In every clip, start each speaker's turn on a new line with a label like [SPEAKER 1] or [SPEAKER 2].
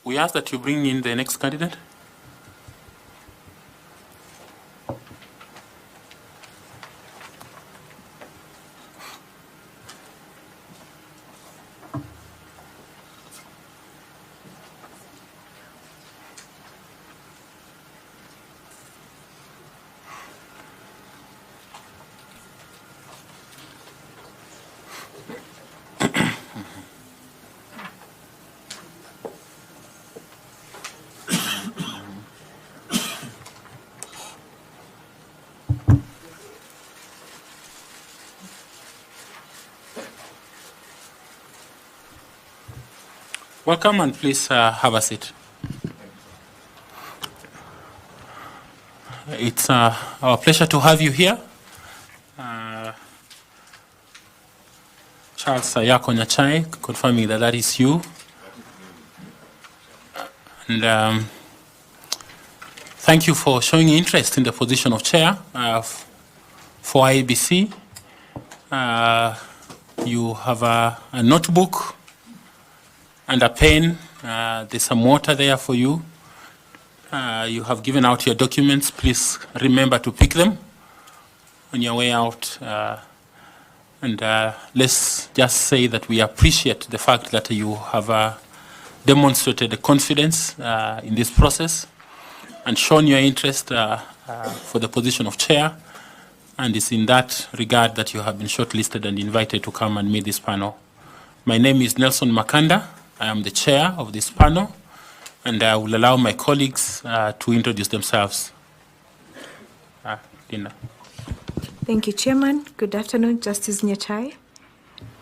[SPEAKER 1] We ask that you bring in the next candidate. Welcome, and please have a seat. It's our pleasure to have you here. Charles Ayako Nyachai, confirming that that is you. And thank you for showing interest in the position of chair for IEBC. You have a notebook and a pen. There's some water there for you. You have given out your documents. Please remember to pick them on your way out. And let's just say that we appreciate the fact that you have demonstrated the confidence in this process and shown your interest for the position of chair. And it's in that regard that you have been shortlisted and invited to come and meet this panel. My name is Nelson Makanda. I am the chair of this panel, and I will allow my colleagues to introduce themselves. Linda.
[SPEAKER 2] Thank you, Chairman. Good afternoon, Justice Nyachai.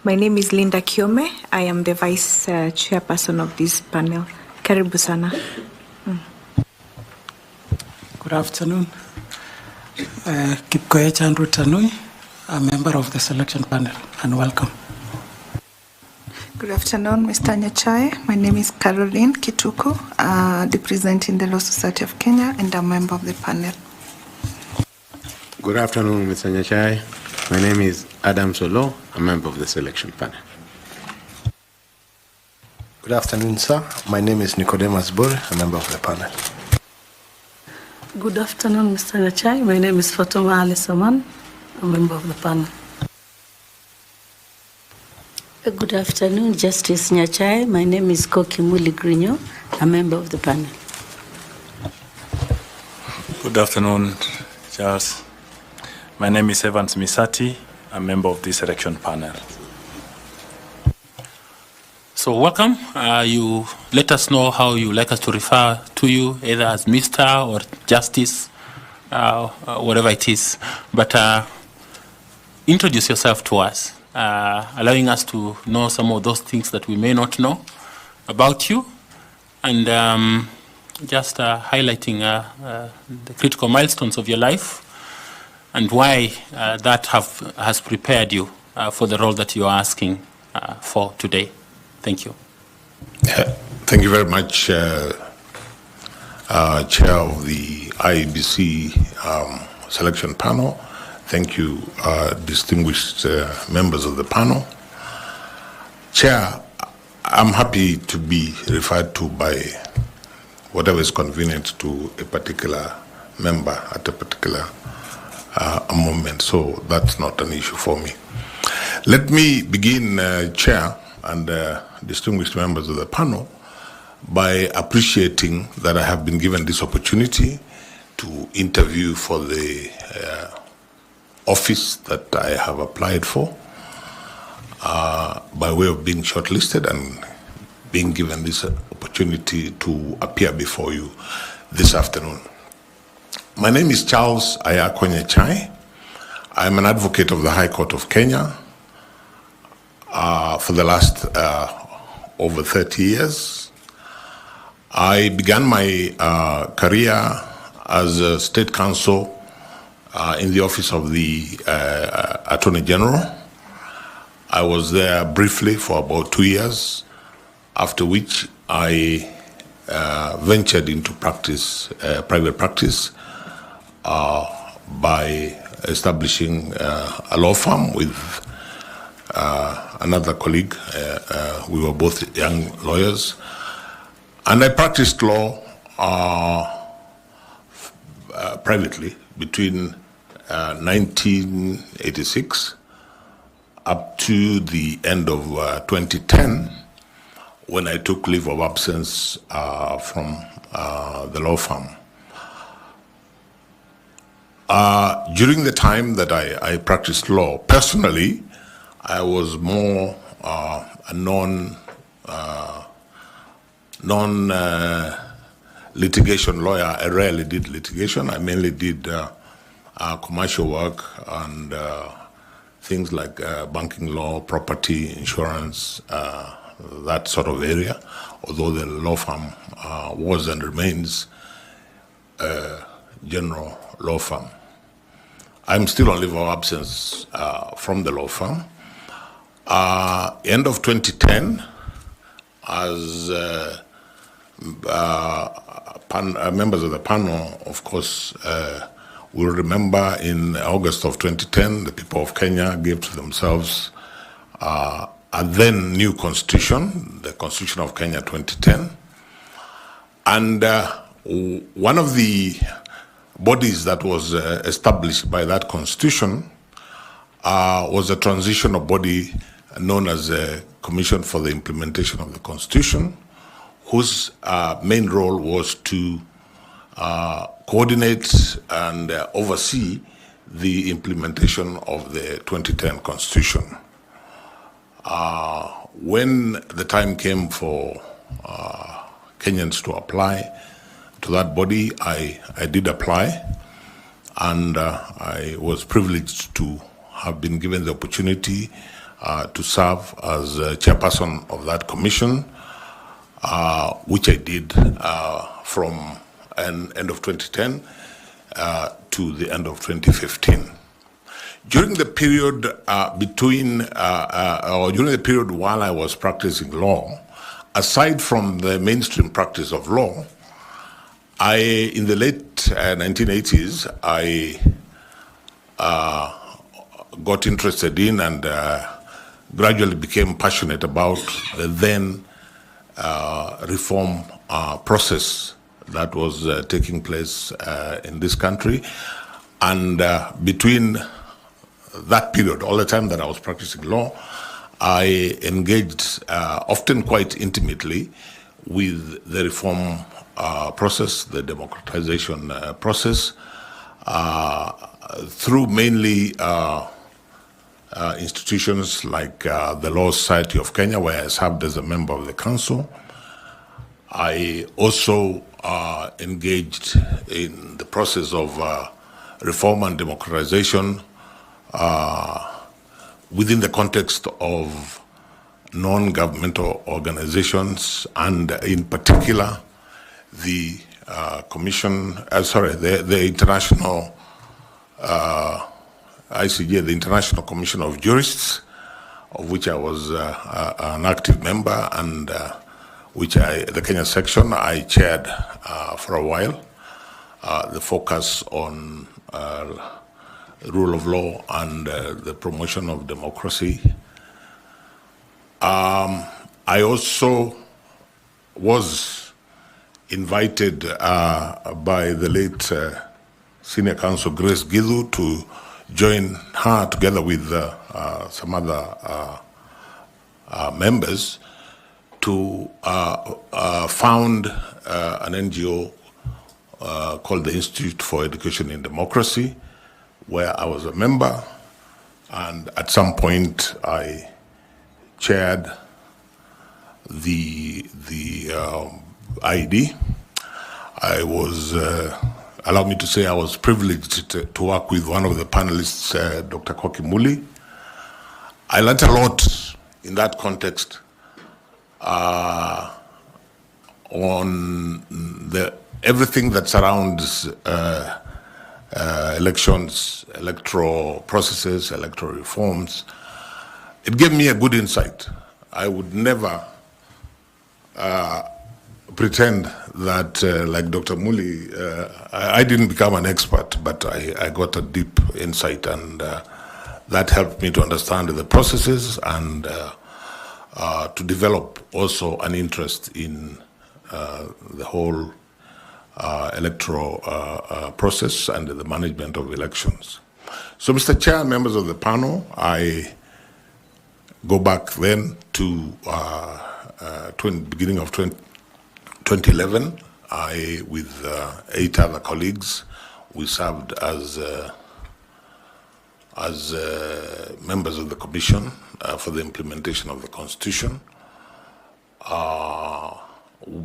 [SPEAKER 2] My name is Linda Kiome. I am the Vice Chairperson of this panel. Karibu sana.
[SPEAKER 3] Good afternoon. Kipkoech Andrew Tanui, a member of the selection panel, and welcome.
[SPEAKER 4] Good afternoon, Mr. Nyachai. My name is Caroline Kituku, representing the Law Society of Kenya and a member of the panel.
[SPEAKER 5] Good afternoon, Mr. Nyachai. My name is Adam Solo, a member of the selection panel.
[SPEAKER 6] Good afternoon, sir. My name is Nicodemus Bull, a member of the panel.
[SPEAKER 7] Good afternoon, Mr. Nyachai. My name is Fatuma Ali Saman, a member of the panel.
[SPEAKER 8] Good afternoon, Justice Nyachai. My name is Koki Muli Grinyo, a member of the panel.
[SPEAKER 9] Good afternoon, Charles. My name is Evans Misati, a member of this election panel.
[SPEAKER 1] So welcome. You let us know how you like us to refer to you, either as Mr. or Justice, whatever it is. But introduce yourself to us, allowing us to know some of those things that we may not know about you, and just highlighting the critical milestones of your life and why that has prepared you for the role that you are asking for today. Thank you.
[SPEAKER 10] Thank you very much, Chair of the IEBC selection panel. Thank you, distinguished members of the panel. Chair, I'm happy to be referred to by whatever is convenient to a particular member at a particular moment, so that's not an issue for me. Let me begin, Chair, and distinguished members of the panel, by appreciating that I have been given this opportunity to interview for the office that I have applied for, by way of being shortlisted and being given this opportunity to appear before you this afternoon. My name is Charles Ayako Nyachai. I am an advocate of the High Court of Kenya for the last over 30 years. I began my career as a state counsel in the office of the Attorney General. I was there briefly for about 2 years, after which I ventured into practice, private practice, by establishing a law firm with another colleague. We were both young lawyers. And I practiced law privately between 1986 up to the end of 2010, when I took leave of absence from the law firm. During the time that I practiced law, personally, I was more a non-litigation lawyer. I rarely did litigation. I mainly did commercial work and things like banking law, property, insurance, that sort of area, although the law firm was and remains a general law firm. I'm still on leave of absence from the law firm. End of 2010, as members of the panel, of course, will remember in August of 2010, the people of Kenya gave to themselves a then new constitution, the Constitution of Kenya 2010. And one of the bodies that was established by that constitution was a transitional body known as a Commission for the Implementation of the Constitution, whose main role was to coordinate and oversee the implementation of the 2010 Constitution. When the time came for Kenyans to apply to that body, I did apply, and I was privileged to have been given the opportunity to serve as chairperson of that commission, which I did from end of 2010 to the end of 2015. During the period during the period while I was practicing law, aside from the mainstream practice of law, in the late 1980s, I got interested in and gradually became passionate about the then reform process that was taking place in this country. And between that period, all the time that I was practicing law, I engaged often quite intimately with the reform process, the democratization process, through mainly institutions like the Law Society of Kenya, where I served as a member of the council. I also engaged in the process of reform and democratization within the context of non-governmental organizations, and in particular the the international ICJ, the International Commission of Jurists, of which I was an active member, and which the Kenya section I chaired for a while. The focus on rule of law and the promotion of democracy. I also was invited by the late Senior Counsel Grace Githu to join her together with some other members to found an NGO called the Institute for Education in Democracy, where I was a member, and at some point I chaired the IED. I was, allow me to say, I was privileged to work with one of the panelists, Dr. Koki Muli. I learned a lot in that context on everything that surrounds elections, electoral processes, electoral reforms. It gave me a good insight. I would never pretend that, like Dr. Muli, I didn't become an expert, but I got a deep insight, and that helped me to understand the processes and to develop also an interest in the whole electoral process and the management of elections. So, Mr. Chair, members of the panel, I go back then to beginning of 2011. I, with 8 other colleagues, we served as members of the Commission for the implementation of the Constitution.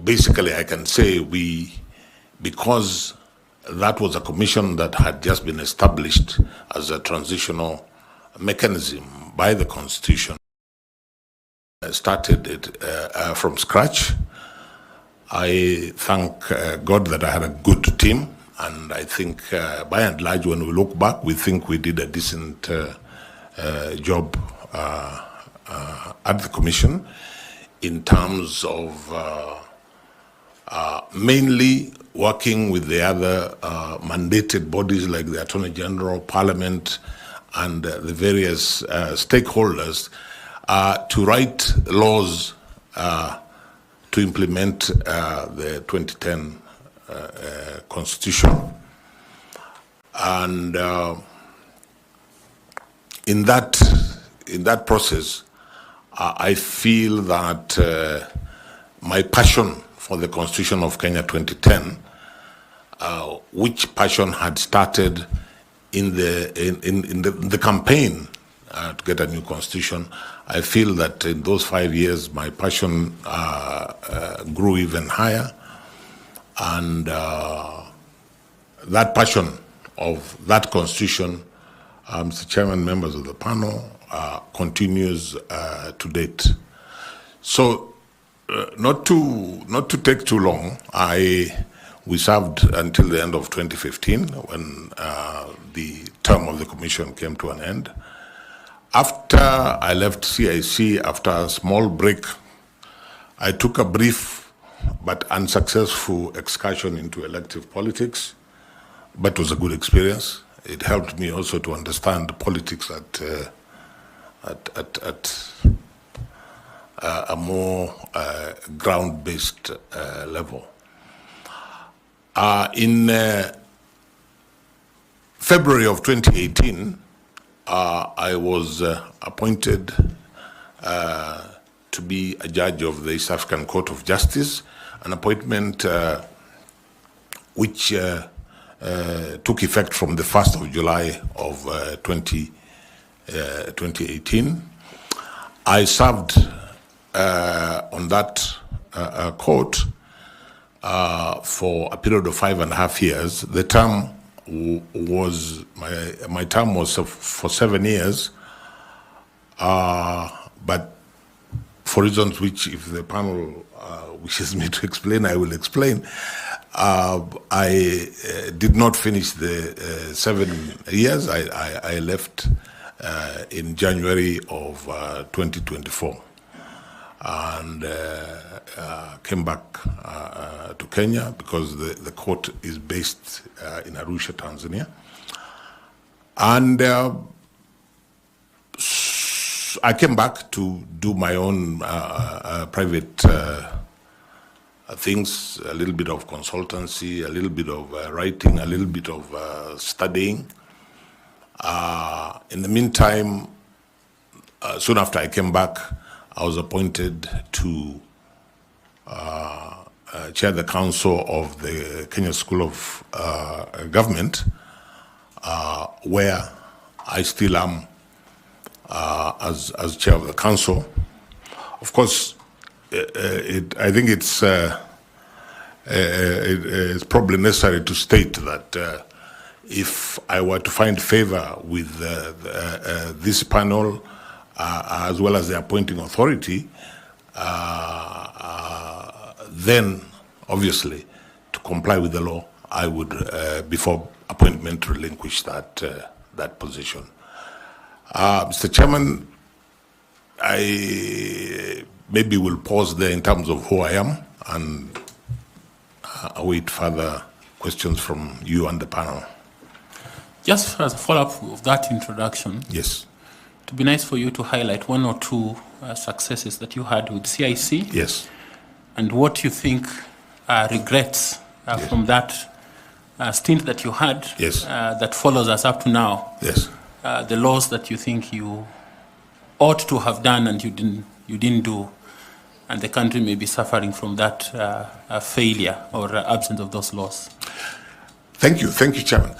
[SPEAKER 10] Basically, I can say because that was a commission that had just been established as a transitional mechanism by the Constitution, started it from scratch. I thank God that I had a good team, and I think by and large, when we look back, we think we did a decent job at the Commission in terms of mainly working with the other mandated bodies like the Attorney General, Parliament, and the various stakeholders to write laws to implement the 2010 Constitution. And in that process, I feel that my passion for the Constitution of Kenya 2010, which passion had started in the campaign to get a new constitution, I feel that in those 5 years, my passion grew even higher, and that passion of that constitution, Mr. Chairman, members of the panel, continues to date. So, not to take too long, we served until the end of 2015 when the term of the commission came to an end. After I left CIC, after a small break, I took a brief but unsuccessful excursion into elective politics, but it was a good experience. It helped me also to understand politics at a more ground-based level. In February of 2018, I was appointed to be a judge of the East African Court of Justice, an appointment which took effect from the 1st of July of 2018. I served on that court for a period of 5.5 years. The term was, my term was for 7 years, but for reasons which, if the panel wishes me to explain, I will explain. I did not finish the 7 years. I left in January of 2024 and came back to Kenya because the court is based in Arusha, Tanzania. And I came back to do my own private things, a little bit of consultancy, a little bit of writing, a little bit of studying. In the meantime, soon after I came back, I was appointed to chair the council of the Kenya School of Government, where I still am as chair of the council. Of course, I think it's probably necessary to state that if I were to find favor with this panel, as well as the appointing authority, then obviously to comply with the law, I would, before appointment, relinquish that position. Mr. Chairman, I maybe will pause there in terms of who I am and await further questions from you and the panel.
[SPEAKER 1] Just as a follow-up of that introduction,
[SPEAKER 10] yes,
[SPEAKER 1] it would be nice for you to highlight 1 or 2 successes that you had with CIC.
[SPEAKER 10] Yes.
[SPEAKER 1] And what you think regrets from that stint that you had
[SPEAKER 10] Yes.
[SPEAKER 1] that follows us up to now.
[SPEAKER 10] Yes.
[SPEAKER 1] The laws that you think you ought to have done and you didn't do, and the country may be suffering from that failure or absence of those laws.
[SPEAKER 10] Thank you, Chairman.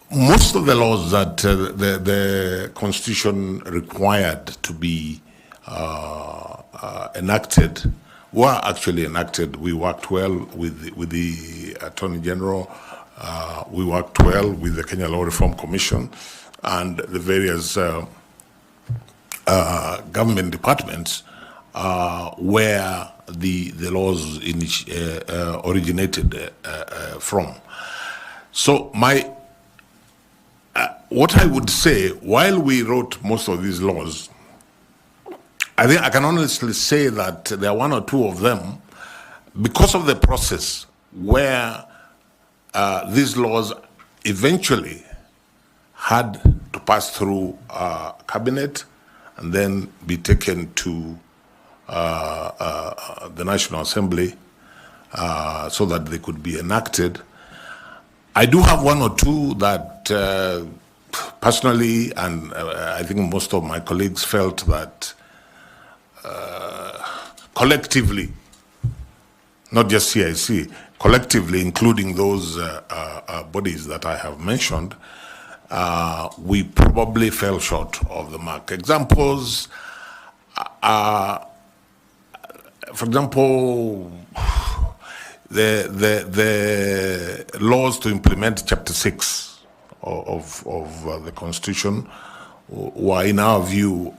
[SPEAKER 10] Most of the laws that the Constitution required to be enacted were actually enacted. We worked well with the Attorney General. We worked well with the Kenya Law Reform Commission and the various government departments where the laws originated from. So what I would say, while we wrote most of these laws, I think I can honestly say that there are one or two of them, because of the process where these laws eventually had to pass through cabinet and then be taken to the National Assembly so that they could be enacted. I do have one or two that personally, and I think most of my colleagues felt that collectively, not just CIC, collectively, including those bodies that I have mentioned, we probably fell short of the mark. Examples, for example, the laws to implement Chapter 6 of the Constitution were, in our view,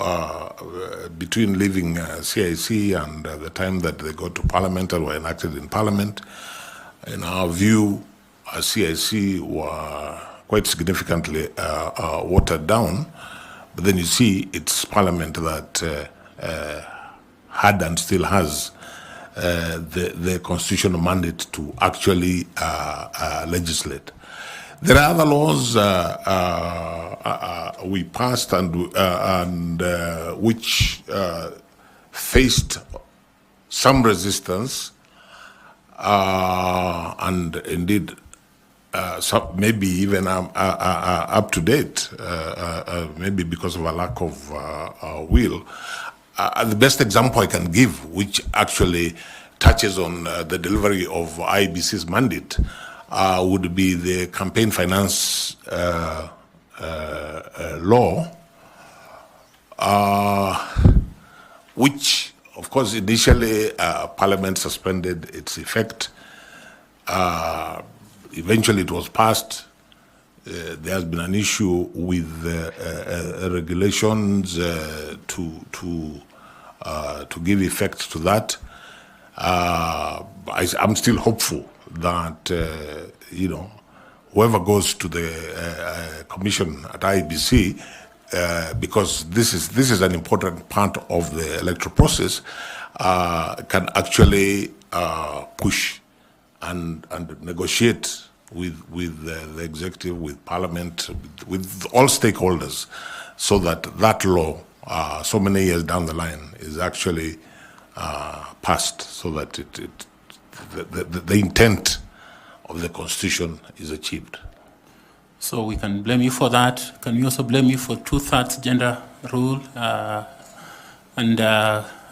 [SPEAKER 10] between leaving CIC and the time that they go to Parliament and were enacted in Parliament. In our view, CIC were quite significantly watered down. But then you see it's Parliament that had and still has the constitutional mandate to actually legislate. There are other laws we passed and which faced some resistance and indeed maybe even up to date, maybe because of a lack of will. The best example I can give, which actually touches on the delivery of IEBC's mandate, would be the campaign finance law, which, of course, initially Parliament suspended its effect. Eventually it was passed. There has been an issue with regulations to give effect to that. I'm still hopeful that whoever goes to the commission at IEBC, because this is an important part of the electoral process, can actually push and negotiate with the executive, with Parliament, with all stakeholders, so that that law, so many years down the line, is actually passed, so that the intent of the Constitution is achieved.
[SPEAKER 1] So we can blame you for that. Can we also blame you for 2/3 gender rule and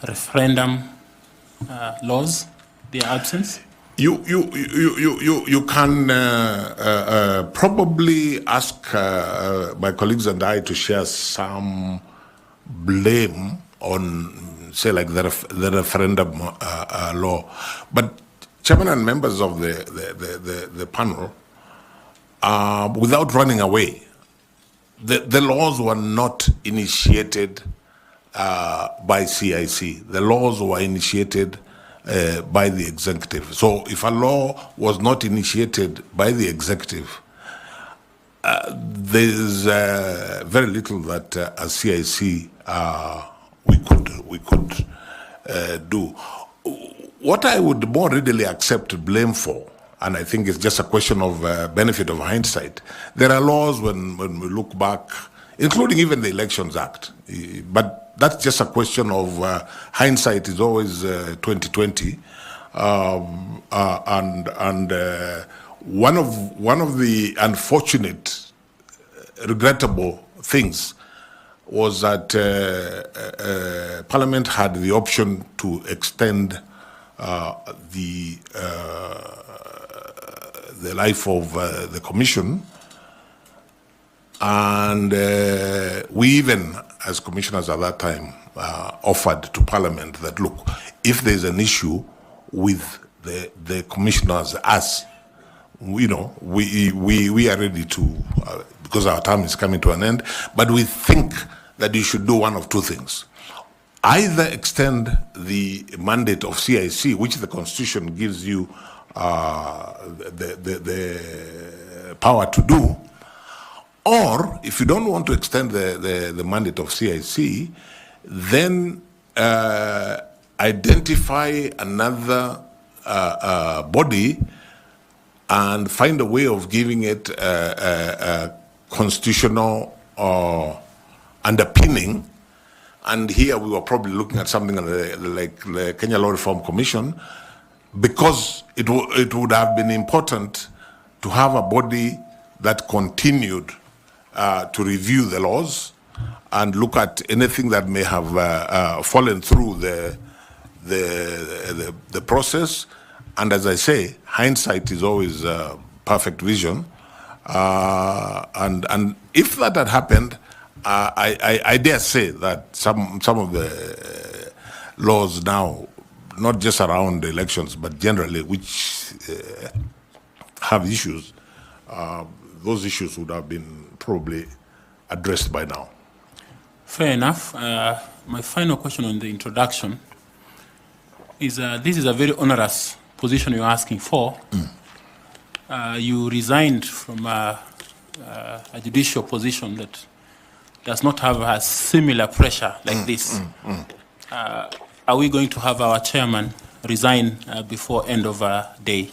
[SPEAKER 1] referendum laws, their absence?
[SPEAKER 10] You can probably ask my colleagues and I to share some blame on, say, like the referendum law. But Chairman and members of the panel, without running away, the laws were not initiated by CIC. The laws were initiated by the executive. So if a law was not initiated by the executive, there's very little that as CIC we could do. What I would more readily accept blame for, and I think it's just a question of benefit of hindsight, there are laws when we look back, including even the Elections Act, but that's just a question of hindsight is always 20/20. One of the unfortunate, regrettable things was that Parliament had the option to extend the life of the Commission, and we even, as commissioners at that time, offered to Parliament that, look, if there's an issue with the commissioners, us, we are ready to, because our term is coming to an end, but we think that you should do one of two things. Either extend the mandate of CIC, which the Constitution gives you the power to do, or if you don't want to extend the mandate of CIC, then identify another body and find a way of giving it a constitutional underpinning. And here we were probably looking at something like the Kenya Law Reform Commission, because it would have been important to have a body that continued to review the laws and look at anything that may have fallen through the process. And as I say, hindsight is always perfect vision. And if that had happened, I dare say that some of the laws now, not just around elections, but generally, which have issues, those issues would have been probably addressed by now.
[SPEAKER 1] Fair enough. My final question on the introduction is this is a very onerous position you're asking for. You resigned from a judicial position that does not have a similar pressure like this. Are we going to have our chairman resign before end of day?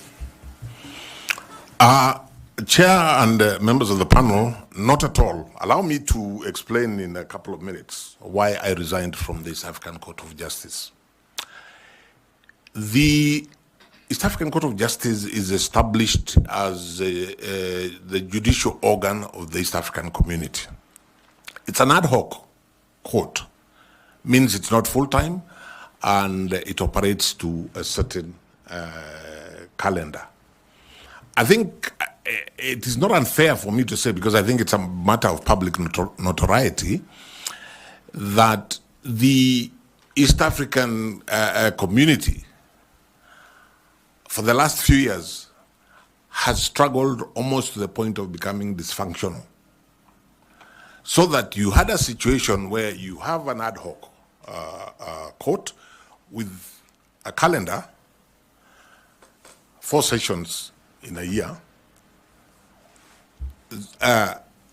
[SPEAKER 10] Chair and members of the panel, not at all. Allow me to explain in a couple of minutes why I resigned from the East African Court of Justice. The East African Court of Justice is established as the judicial organ of the East African community. It's an ad hoc court, means it's not full-time, and it operates to a certain calendar. I think it is not unfair for me to say, because I think it's a matter of public notoriety, that the East African community for the last few years has struggled almost to the point of becoming dysfunctional. So that you had a situation where you have an ad hoc court with a calendar, 4 sessions in a year.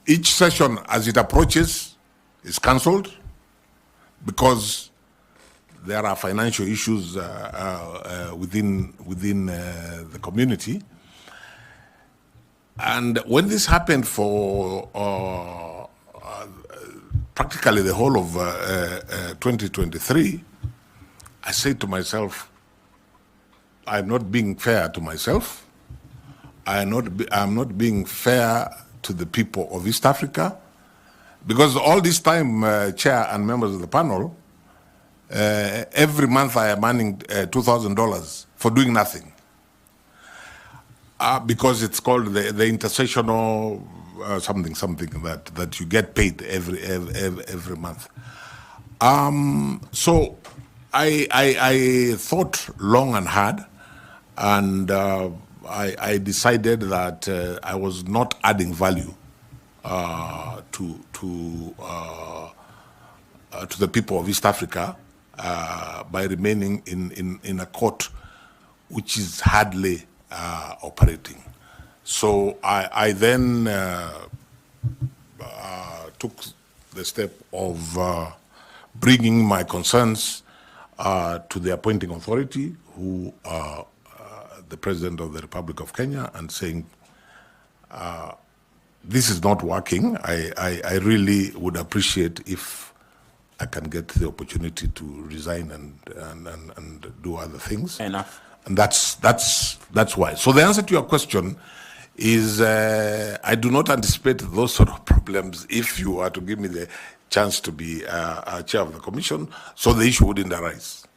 [SPEAKER 10] Each session, as it approaches, is cancelled because there are financial issues within the community. And when this happened for practically the whole of 2023, I said to myself, I'm not being fair to myself. I'm not being fair to the people of East Africa, because all this time, Chair and members of the panel, every month I am earning $2,000 for doing nothing, because it's called the intersessional something that you get paid every month. So I thought long and hard, and I decided that I was not adding value to the people of East Africa by remaining in a court which is hardly operating. So I then took the step of bringing my concerns to the appointing authority, who the President of the Republic of Kenya, and saying, this is not working. I really would appreciate if I can get the opportunity to resign and do other things.
[SPEAKER 1] Enough.
[SPEAKER 10] And that's why. So the answer to your question is I do not anticipate those sort of problems if you are to give me the chance to be chair of the commission, so the issue wouldn't arise.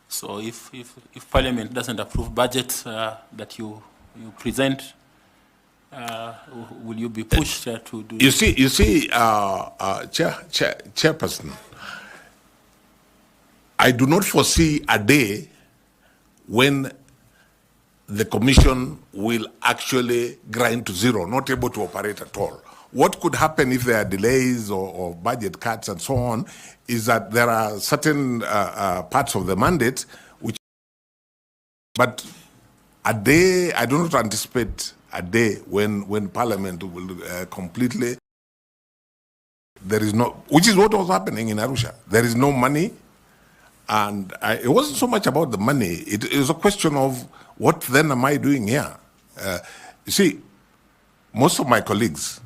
[SPEAKER 1] So if Parliament doesn't approve budget that you present, will you be pushed to do?
[SPEAKER 10] You see, Chairperson, I do not foresee a day when the commission will actually grind to zero, not able to operate at all. What could happen if there are delays or budget cuts and so on is that there are certain parts of the mandate which, but a day, I do not anticipate a day when Parliament will completely, there is no, which is what was happening in Arusha. There is no money, and it wasn't so much about the money. It is a question of what then am I doing here? You see, most of my colleagues,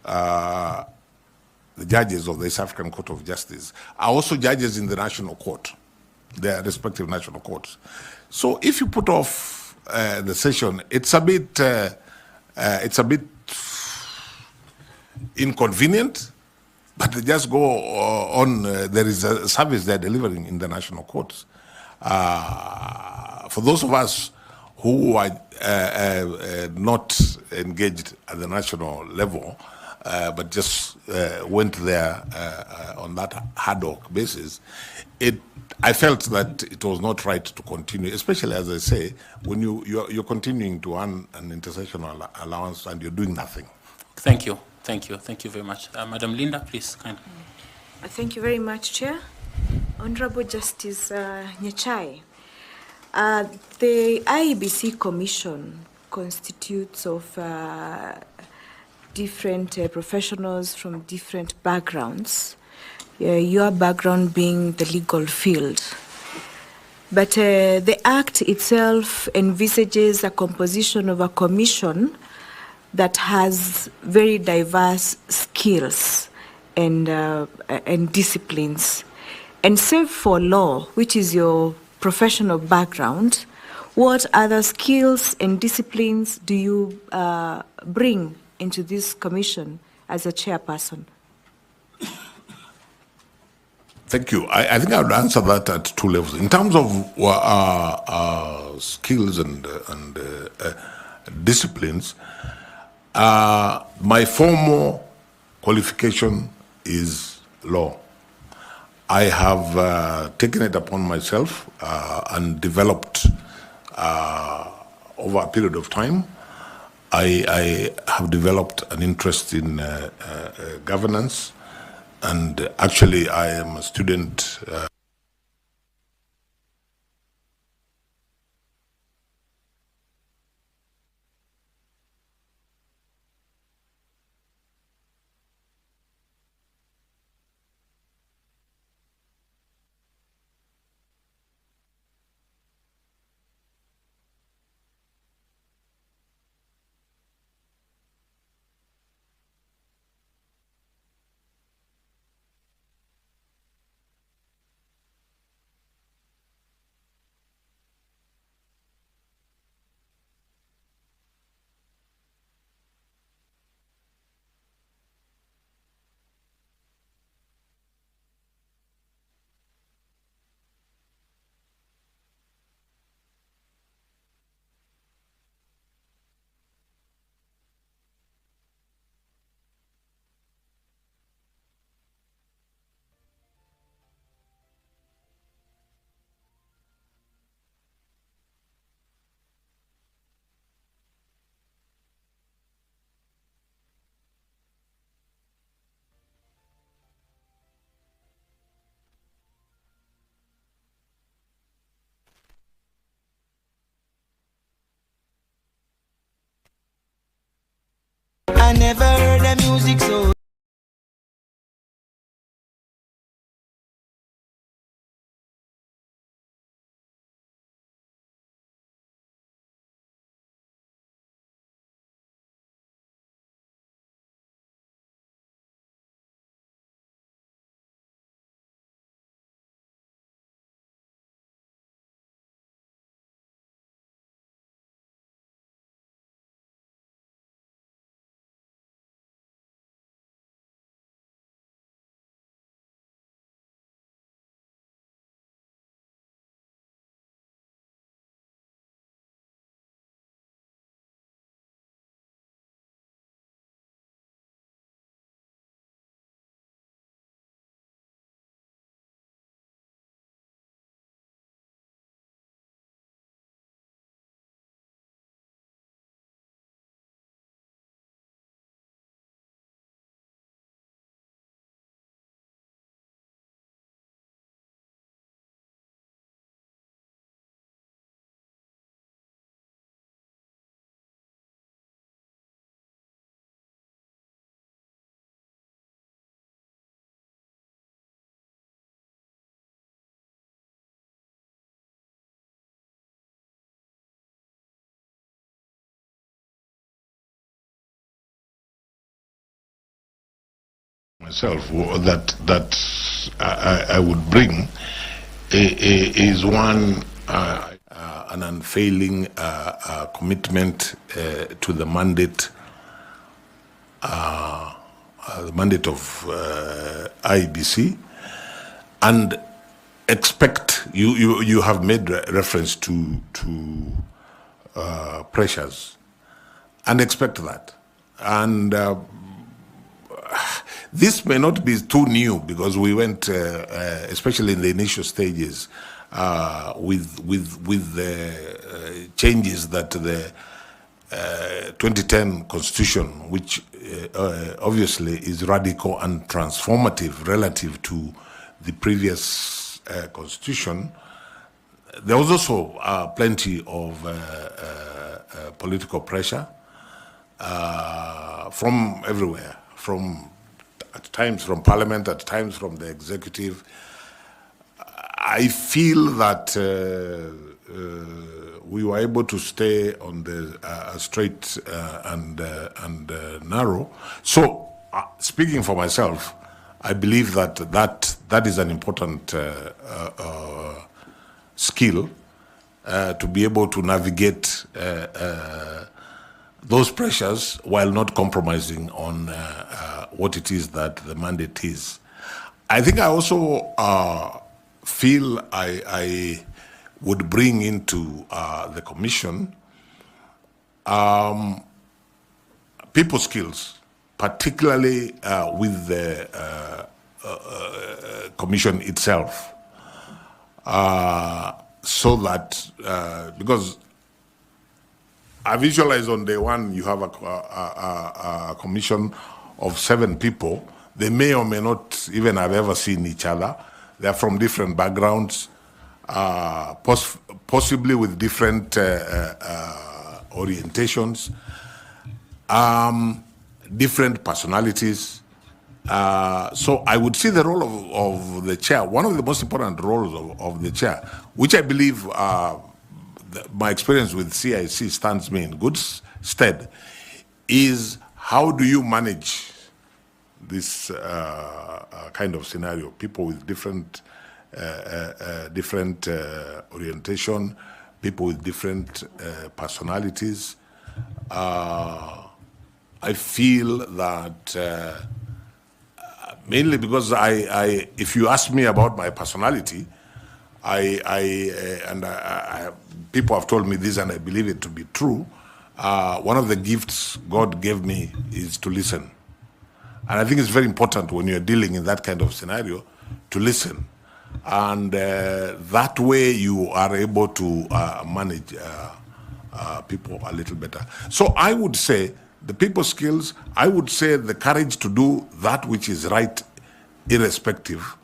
[SPEAKER 10] the judges of the East African Court of Justice, are also judges in the national court, their respective national courts. So if you put off the session, it's a bit inconvenient, but they just go on. There is a service they're delivering in the national courts. For those of us who are not engaged at the national level, but just went there on that ad hoc basis, I felt that it was not right to continue, especially, as I say, when you're continuing to earn an intersessional allowance and you're doing nothing.
[SPEAKER 1] Thank you. Thank you. Thank you very much. Madam Linda, please.
[SPEAKER 2] Thank you very much, Chair. Honorable Justice Nyachai, the IEBC Commission constitutes of different professionals from different backgrounds, your background being the legal field. But the Act itself envisages a composition of a commission that has very diverse skills and disciplines. And save for law, which is your professional background, what other skills and disciplines do you bring into this commission as a chairperson?
[SPEAKER 10] Thank you. I think I would answer that at two levels. In terms of skills and disciplines, my formal qualification is law. I have taken it upon myself and developed over a period of time. I have developed an interest in governance, and actually I am a student
[SPEAKER 11] I never heard the music so
[SPEAKER 10] myself that I would bring is one an unfailing commitment to the mandate of IEBC, and expect you have made reference to pressures, and expect that. And this may not be too new, because we went, especially in the initial stages, with the changes that the 2010 Constitution, which obviously is radical and transformative relative to the previous Constitution. There was also plenty of political pressure from everywhere, at times from Parliament, at times from the executive. I feel that we were able to stay on the straight and narrow. So, speaking for myself, I believe that is an important skill to be able to navigate those pressures while not compromising on what it is that the mandate is. I think I also feel I would bring into the commission people skills, particularly with the commission itself, so that because I visualize on day one you have a commission of 7 people. They may or may not even have ever seen each other. They are from different backgrounds, possibly with different orientations, different personalities. So I would see the role of the chair, one of the most important roles of the chair, which I believe my experience with CIC stands me in good stead, is how do you manage this kind of scenario? People with different orientation, people with different personalities. I feel that mainly because if you ask me about my personality, people have told me this, and I believe it to be true. One of the gifts God gave me is to listen. And I think it's very important when you're dealing in that kind of scenario to listen. And that way you are able to manage people a little better. So I would say the people skills, I would say the courage to do that which is right, irrespective.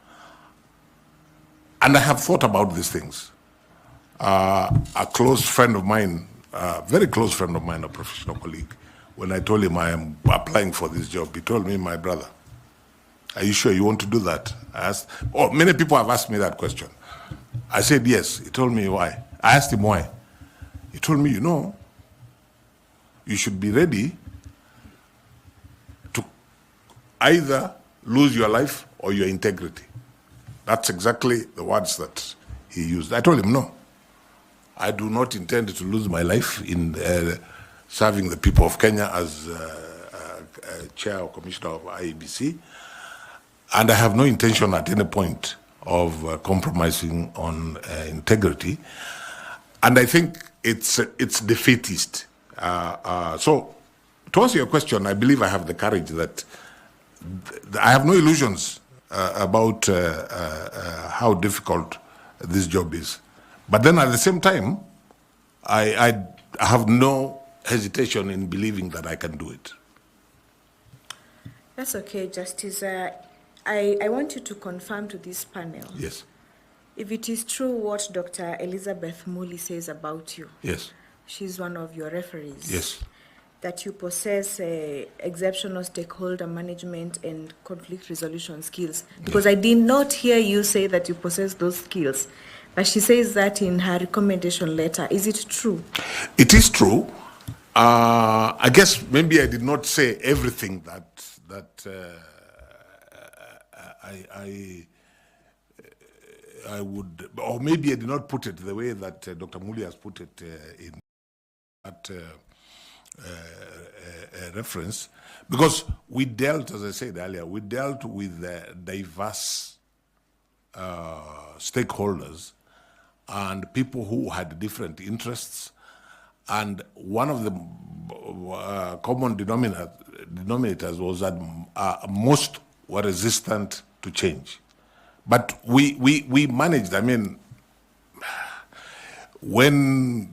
[SPEAKER 10] And I have thought about these things. A close friend of mine, a very close friend of mine, a professional colleague, when I told him I am applying for this job, he told me, my brother, are you sure you want to do that? I asked, many people have asked me that question. I said, yes. He told me why. I asked him why. He told me, you should be ready to either lose your life or your integrity. That's exactly the words that he used. I told him, no, I do not intend to lose my life in serving the people of Kenya as chair or commissioner of IEBC. And I have no intention at any point of compromising on integrity. And I think it's defeatist. So to answer your question, I believe I have the courage that I have no illusions about how difficult this job is. But then at the same time, I have no hesitation in believing that I can do it.
[SPEAKER 2] That's okay, Justice. I want you to confirm to this panel.
[SPEAKER 10] Yes.
[SPEAKER 2] If it is true what Dr. Elizabeth Muli says about you.
[SPEAKER 10] Yes.
[SPEAKER 2] She's one of your referees.
[SPEAKER 10] Yes.
[SPEAKER 2] That you possess exceptional stakeholder management and conflict resolution skills. Because I did not hear you say that you possess those skills. But she says that in her recommendation letter. Is it true?
[SPEAKER 10] It is true. I guess maybe I did not say everything that I would, or maybe I did not put it the way that Dr. Muli has put it in that reference, because we dealt, as I said earlier, we dealt with diverse stakeholders and people who had different interests, and one of the common denominators was that most were resistant to change. But we managed. I mean, when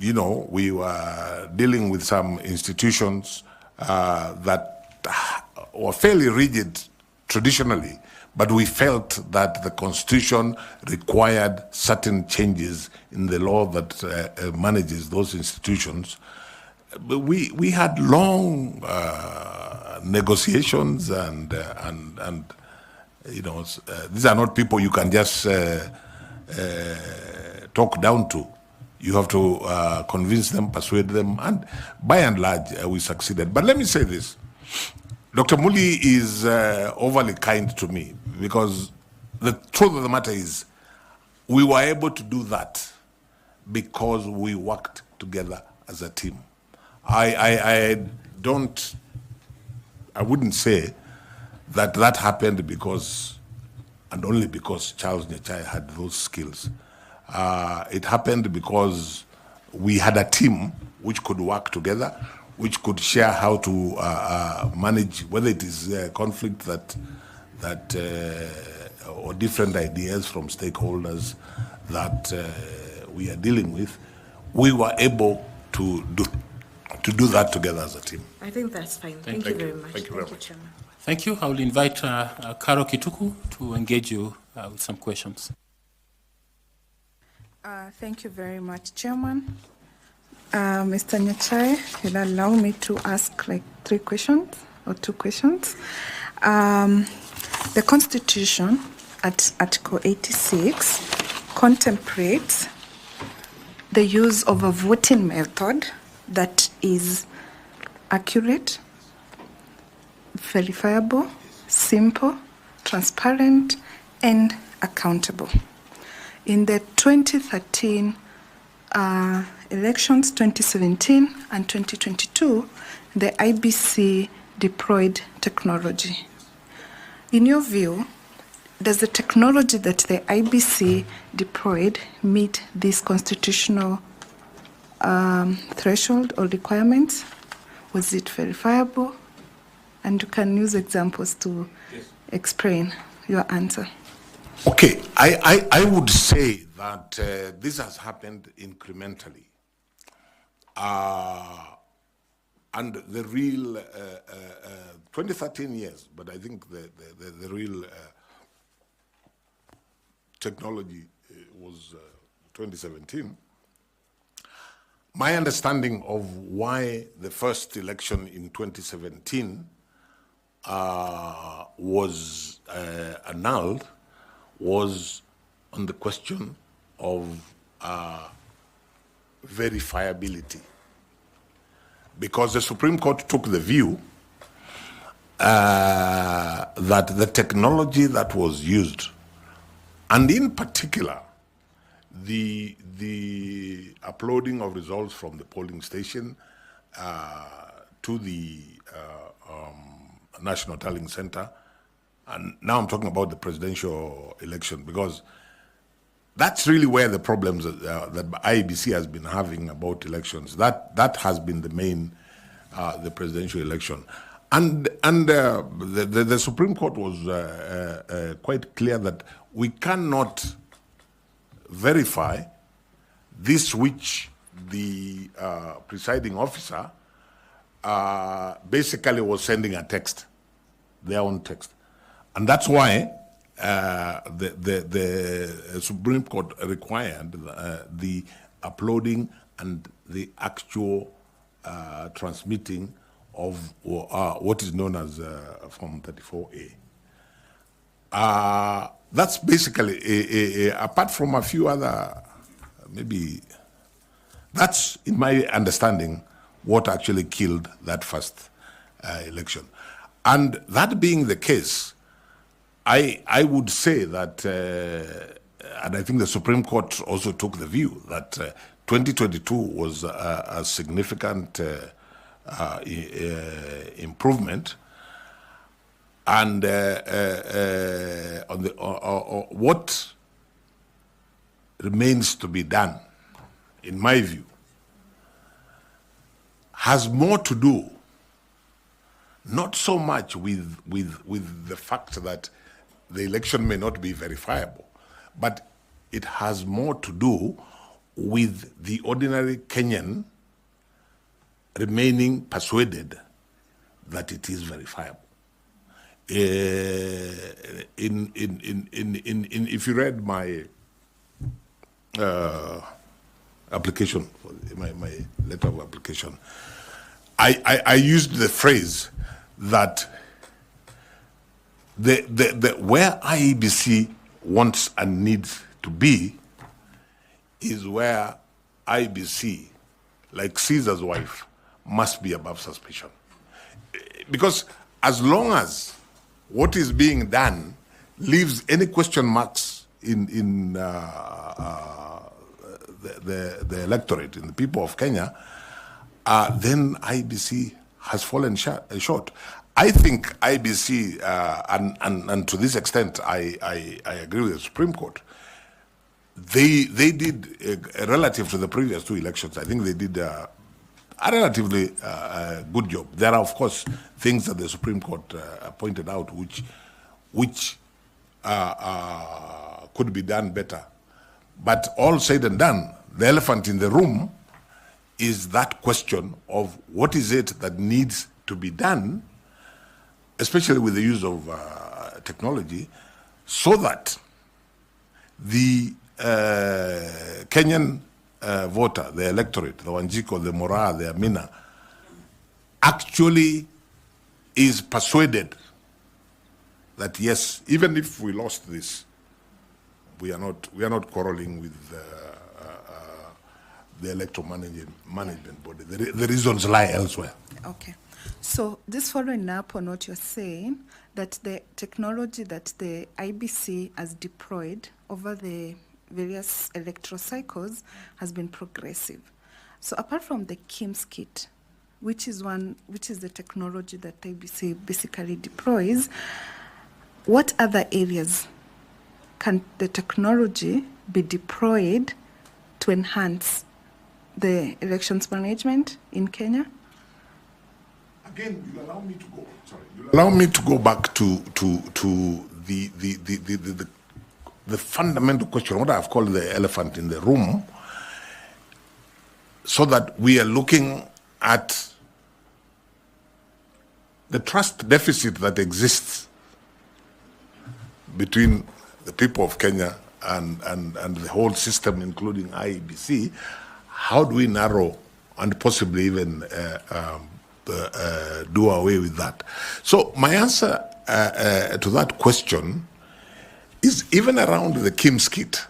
[SPEAKER 10] we were dealing with some institutions that were fairly rigid traditionally, but we felt that the Constitution required certain changes in the law that manages those institutions. We had long negotiations, and these are not people you can just talk down to. You have to convince them, persuade them, and by and large, we succeeded. But let me say this. Dr. Muli is overly kind to me, because the truth of the matter is we were able to do that because we worked together as a team. I wouldn't say that happened because, and only because Charles Nyachai had those skills. It happened because we had a team which could work together, which could share how to manage, whether it is conflict or different ideas from stakeholders that we are dealing with. We were able to do that together as a team.
[SPEAKER 2] I think that's fine. Thank you very much.
[SPEAKER 10] Thank you very much.
[SPEAKER 2] Chairman.
[SPEAKER 1] Thank you. I will invite Karo Kituku to engage you with some questions.
[SPEAKER 4] Thank you very much, Chairman. Mr. Nyachai, will allow me to ask like 3 questions or 2 questions. The Constitution at Article 86 contemplates the use of a voting method that is accurate, verifiable, simple, transparent, and accountable. In the 2013 elections, 2017 and 2022, the IEBC deployed technology. In your view, does the technology that the IEBC deployed meet this constitutional threshold or requirements? Was it verifiable? And you can use examples to explain your answer.
[SPEAKER 10] Okay, I would say that this has happened incrementally. And the real 2013 years, but I think the real technology was 2017. My understanding of why the first election in 2017 was annulled was on the question of verifiability. Because the Supreme Court took the view that the technology that was used, and in particular, the uploading of results from the polling station to the National Tallying Center, and now I'm talking about the presidential election, because that's really where the problems that IEBC has been having about elections. That has been the main, the presidential election. And the Supreme Court was quite clear that we cannot verify this which the presiding officer basically was sending a text, their own text. And that's why the Supreme Court required the uploading and the actual transmitting of what is known as Form 34A. That's basically, apart from a few other, maybe, that's, in my understanding, what actually killed that first election. And that being the case, I would say that, and I think the Supreme Court also took the view that 2022 was a significant improvement, and on the what remains to be done, in my view, has more to do not so much with the fact that the election may not be verifiable, but it has more to do with the ordinary Kenyan remaining persuaded that it is verifiable. If you read my application, my letter of application, I used the phrase that where IEBC wants and needs to be is where IEBC, like Caesar's wife, must be above suspicion. Because as long as what is being done leaves any question marks in the electorate, in the people of Kenya, then IEBC has fallen short. I think IEBC, and to this extent, I agree with the Supreme Court. They did, relative to the previous two elections, I think they did a relatively good job. There are, of course, things that the Supreme Court pointed out which could be done better. But all said and done, the elephant in the room is that question of what is it that needs to be done, especially with the use of technology, so that the Kenyan voter, the electorate, the Wanjiko, the Mora, the Amina, actually is persuaded that yes, even if we lost this, we are not quarreling with the electoral management body. The reasons lie elsewhere.
[SPEAKER 4] Okay. So this following up on what you're saying, that the technology that the IBC has deployed over the various electoral cycles has been progressive. So apart from the KIMS kit, which is the technology that IBC basically deploys, what other areas can the technology be deployed to enhance the elections management in Kenya?
[SPEAKER 10] Again, you allow me to go. Sorry, you allow me to go back to the fundamental question, what I've called the elephant in the room, so that we are looking at the trust deficit that exists between the people of Kenya and the whole system, including IEBC. How do we narrow and possibly even do away with that? So my answer to that question is even around the KIMS kit.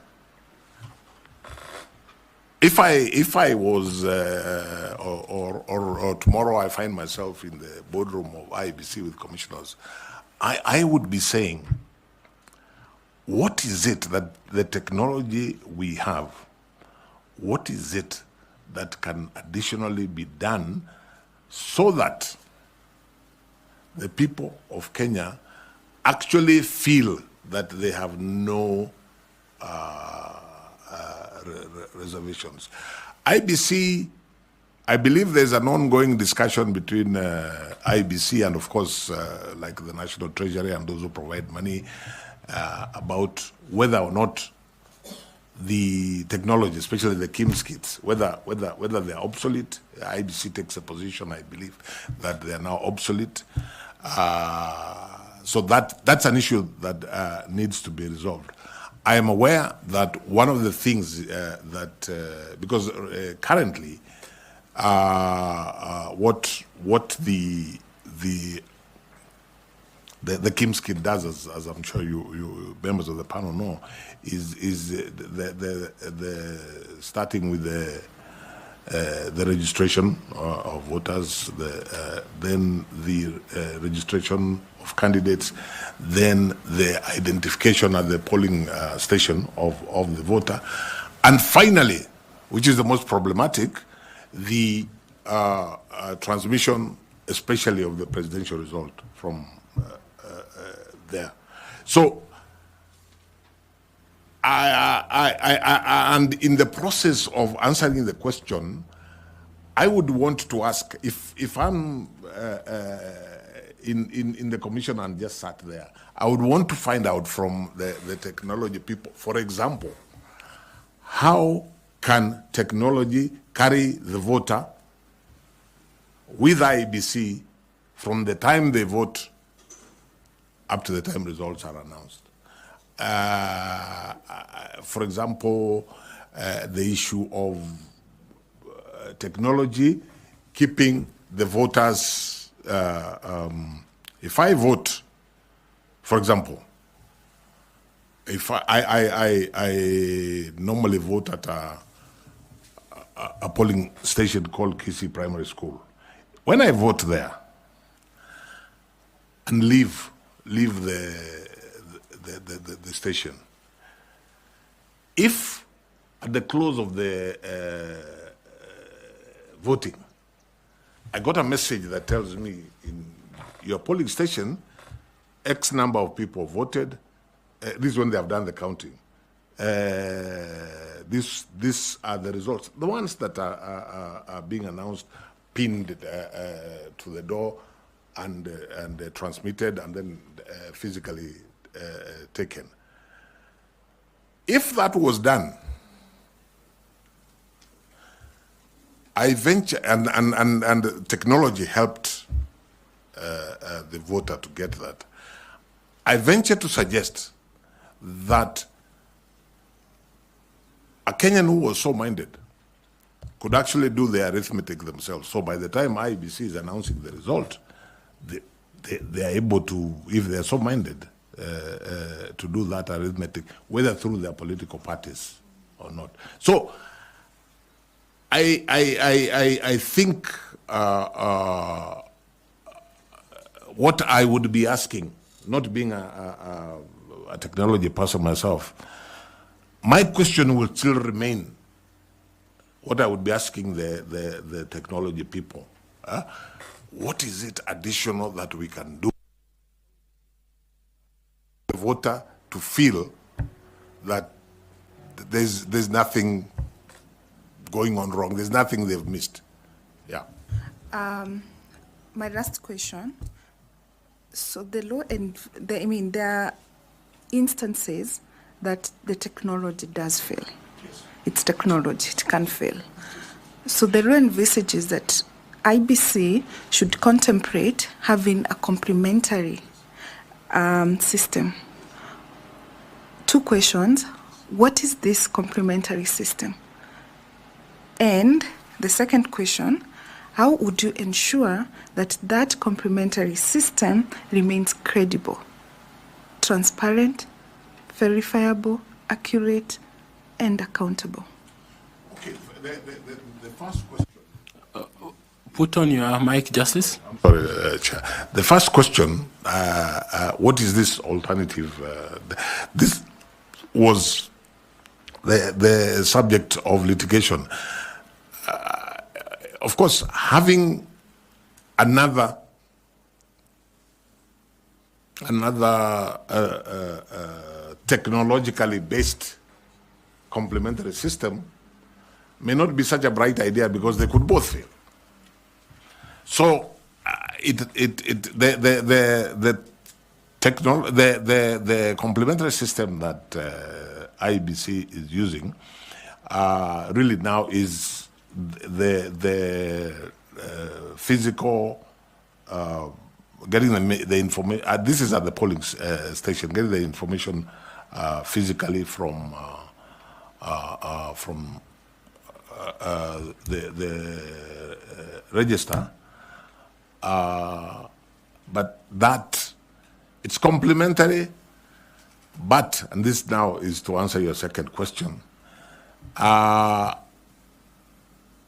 [SPEAKER 10] If I was or tomorrow I find myself in the boardroom of IEBC with commissioners, I would be saying, what is it that the technology we have, what is it that can additionally be done so that the people of Kenya actually feel that they have no reservations? IBC, I believe there's an ongoing discussion between IBC and, of course, like the National Treasury and those who provide money about whether or not the technology, especially the KIMS kits, whether they're obsolete. IBC takes a position, I believe, that they are now obsolete. So that's an issue that needs to be resolved. I am aware that one of the things because currently what the KIMS kit does, as I'm sure you members of the panel know, is the starting with the the registration of voters, then the registration of candidates, then the identification at the polling station of the voter, and finally, which is the most problematic, the transmission, especially of the presidential result from there. So, and in the process of answering the question, I would want to ask, if I'm in the commission and just sat there, I would want to find out from the technology people, for example, how can technology carry the voter with IEBC from the time they vote up to the time results are announced? For example, the issue of technology keeping the voters, if I vote, for example, if I normally vote at a polling station called Kisi Primary School. When I vote there and leave the station, if at the close of the voting, I got a message that tells me in your polling station, X number of people voted. This is when they have done the counting. These are the results. The ones that are being announced, pinned to the door and transmitted and then physically taken. If that was done, I venture, and technology helped the voter to get that. I venture to suggest that a Kenyan who was so minded could actually do the arithmetic themselves. So by the time IEBC is announcing the result, they are able to, if they are so minded, to do that arithmetic, whether through their political parties or not. So I think what I would be asking, not being a technology person myself, my question will still remain what I would be asking the technology people. What is it additional that we can do for the voter to feel that there's nothing going on wrong, there's nothing they've missed? Yeah.
[SPEAKER 4] My last question. So the law and there are instances that the technology does fail. Yes. It's technology, it can fail. So the law envisages that IBC should contemplate having a complementary system. Two questions. What is this complementary system? And the second question, how would you ensure that that complementary system remains credible, transparent, verifiable, accurate, and accountable?
[SPEAKER 10] Okay, the first question.
[SPEAKER 1] Put on your mic, Justice.
[SPEAKER 10] I'm sorry, Chair. The first question, what is this alternative? This was the subject of litigation. Of course, having another technologically based complementary system may not be such a bright idea because they could both fail. So the complementary system that IEBC is using really now is the physical getting the information. This is at the polling station, getting the information physically from the register. But that it's complementary, but, and this now is to answer your second question,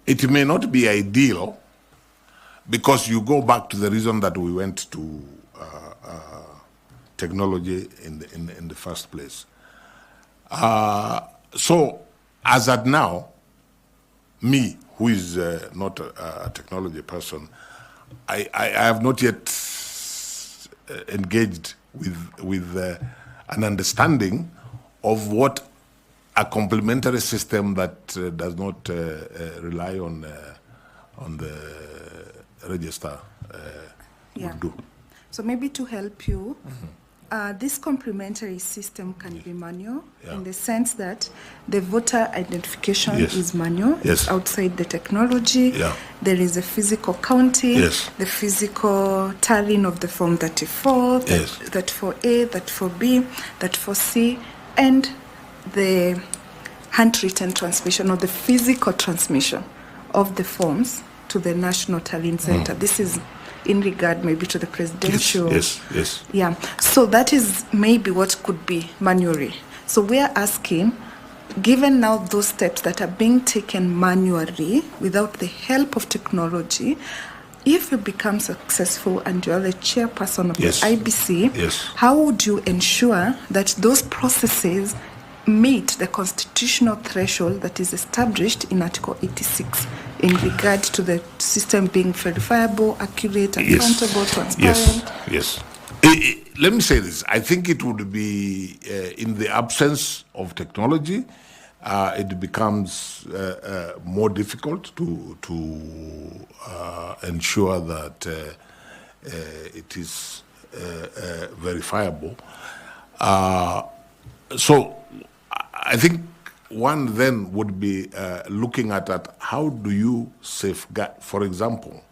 [SPEAKER 10] it may not be ideal because you go back to the reason that we went to technology in the first place. So, as at now, me, who is not a technology person, I have not yet engaged with an understanding of what a complementary system that does not rely on the register would do.
[SPEAKER 4] So maybe to help you, this complementary system can be manual in the sense that the voter identification is manual. It's outside the technology. There is a physical counting, the physical tallying of the Form 34, 34A, 34B, 34C, and the handwritten transmission or the physical transmission of the forms to the National Tallying Center. This is in regard maybe to the presidential.
[SPEAKER 10] Yes.
[SPEAKER 4] Yeah. So that is maybe what could be manually. So we are asking, given now those steps that are being taken manually without the help of technology, if you become successful and you are the chairperson of the IBC, how would you ensure that those processes meet the constitutional threshold that is established in Article 86 in regard to the system being verifiable, accurate, accountable, transparent?
[SPEAKER 10] Yes. Let me say this. I think it would be, in the absence of technology, it becomes more difficult to ensure that it is verifiable. So I think one then would be looking at how do you safeguard, for example,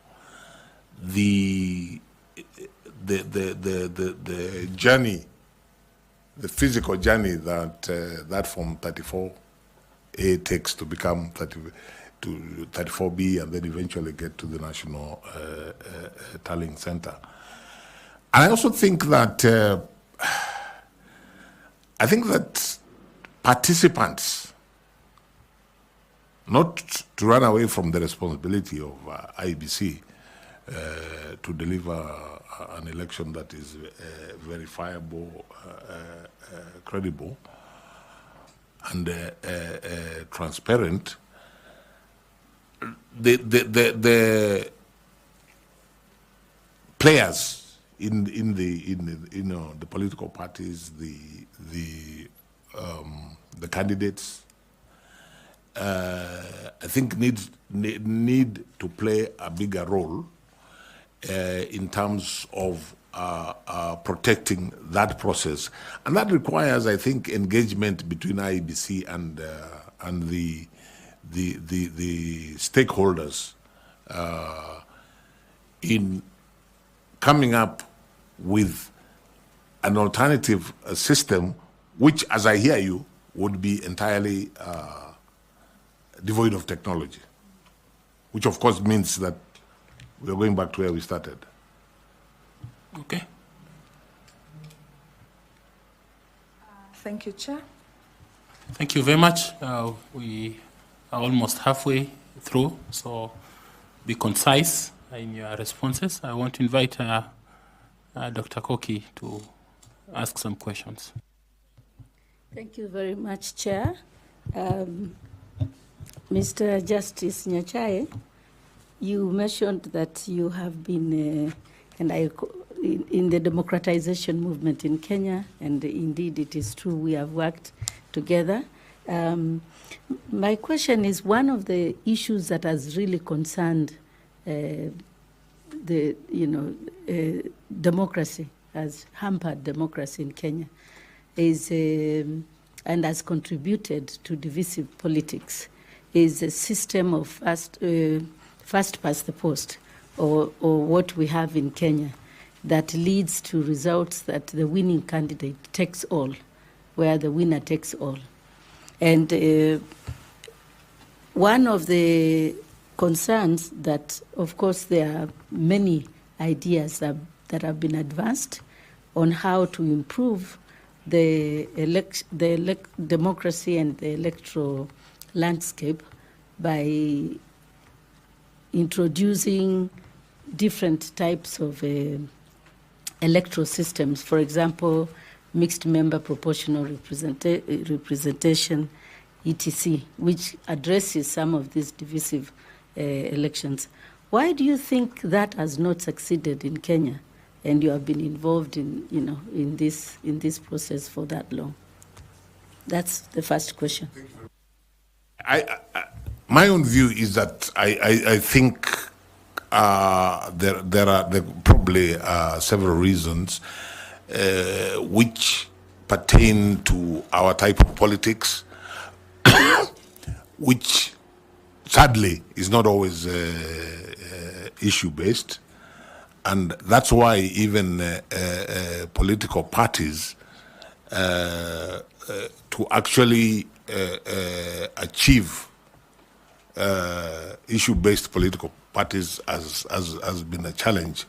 [SPEAKER 10] the journey, the physical journey that that Form 34A takes to become 34B and then eventually get to the National Tallying Center. And I also think that participants, not to run away from the responsibility of IEBC to deliver an election that is verifiable, credible, and transparent. The players in the political parties, the candidates, I think need to play a bigger role in terms of protecting that process, and that requires, I think, engagement between IEBC and the stakeholders in coming up with an alternative system, which, as I hear you, would be entirely devoid of technology, which of course means that we're going back to where we started.
[SPEAKER 1] Okay.
[SPEAKER 4] Thank you, Chair.
[SPEAKER 1] Thank you very much. We are almost halfway through, so be concise in your responses. I want to invite Dr. Koki to ask some questions.
[SPEAKER 8] Thank you very much, Chair. Mr. Justice Nyachae, you mentioned that you have been in the democratization movement in Kenya, and indeed it is true we have worked together. My question is, one of the issues that has really concerned democracy, has hampered democracy in Kenya, is and has contributed to divisive politics, is a system of first past the post, or what we have in Kenya, that leads to results that the winning candidate takes all, where the winner takes all. And one of the concerns that, of course, there are many ideas that have been advanced on how to improve the democracy and the electoral landscape by introducing different types of electoral systems. For example, mixed member proportional representation, etc., which addresses some of these divisive elections. Why do you think that has not succeeded in Kenya? And you have been involved in, in this process for that long. That's the first question.
[SPEAKER 10] My own view is that I think there are probably several reasons which pertain to our type of politics, which sadly is not always issue-based. And that's why even political parties, to actually achieve issue-based political parties has been a challenge.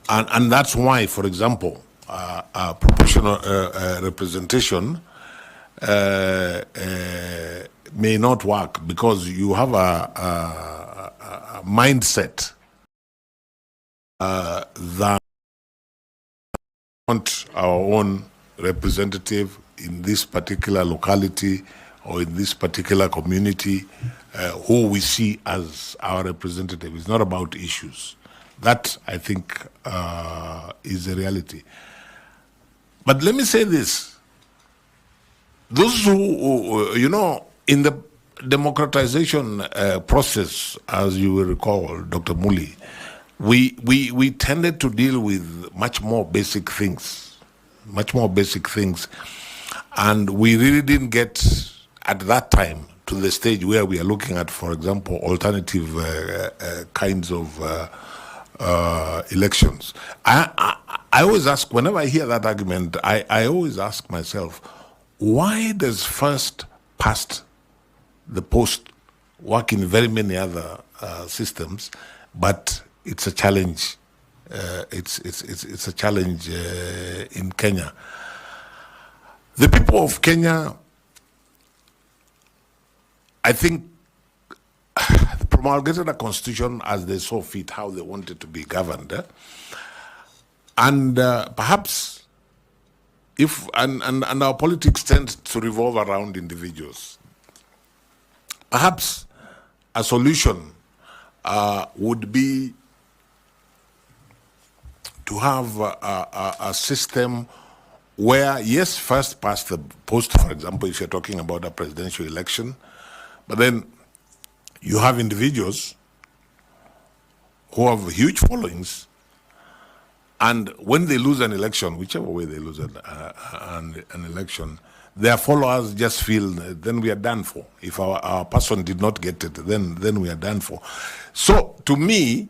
[SPEAKER 10] And that's why, for example, proportional representation may not work, because you have a mindset that we want our own representative in this particular locality or in this particular community, who we see as our representative. It's not about issues. That, I think, is a reality. But let me say this. Those who, in the democratization process, as you will recall, Dr. Muli, we tended to deal with much more basic things, and we really didn't get, at that time, to the stage where we are looking at, for example, alternative kinds of elections. I always ask, whenever I hear that argument, I always ask myself, why does first past the post work in very many other systems, but it's a challenge. It's a challenge in Kenya. The people of Kenya, I think, promulgated a constitution as they saw fit, how they wanted to be governed, and perhaps and our politics tend to revolve around individuals. Perhaps a solution would be to have a system where, yes, first past the post, for example, if you're talking about a presidential election, but then you have individuals who have huge followings, and when they lose an election, whichever way they lose an election, their followers just feel, then we are done for. If our person did not get it, then we are done for. So to me,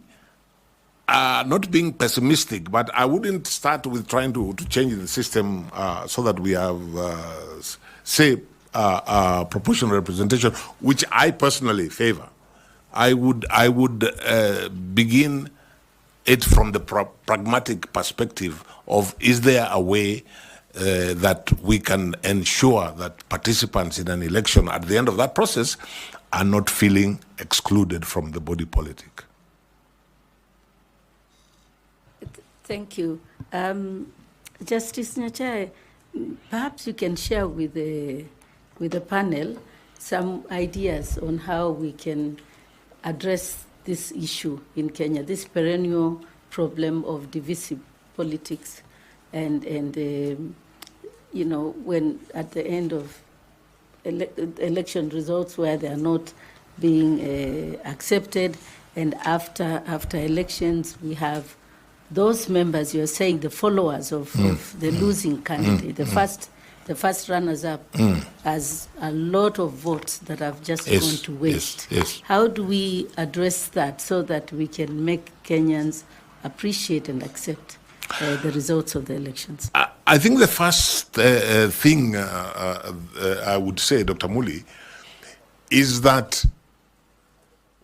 [SPEAKER 10] not being pessimistic, but I wouldn't start with trying to change the system so that we have, say, proportional representation, which I personally favor. I would begin it from the pragmatic perspective of, is there a way that we can ensure that participants in an election at the end of that process are not feeling excluded from the body politic?
[SPEAKER 8] Thank you. Justice Nyachai, perhaps you can share with the panel some ideas on how we can address this issue in Kenya, this perennial problem of divisive politics, and when at the end of election results where they are not being accepted, and after elections we have those members, you're saying the followers of the losing candidate, the first runners-up, has a lot of votes that have just gone to waste.
[SPEAKER 10] Yes.
[SPEAKER 8] How do we address that so that we can make Kenyans appreciate and accept the results of the elections?
[SPEAKER 10] I think the first thing I would say, Dr. Muli, is that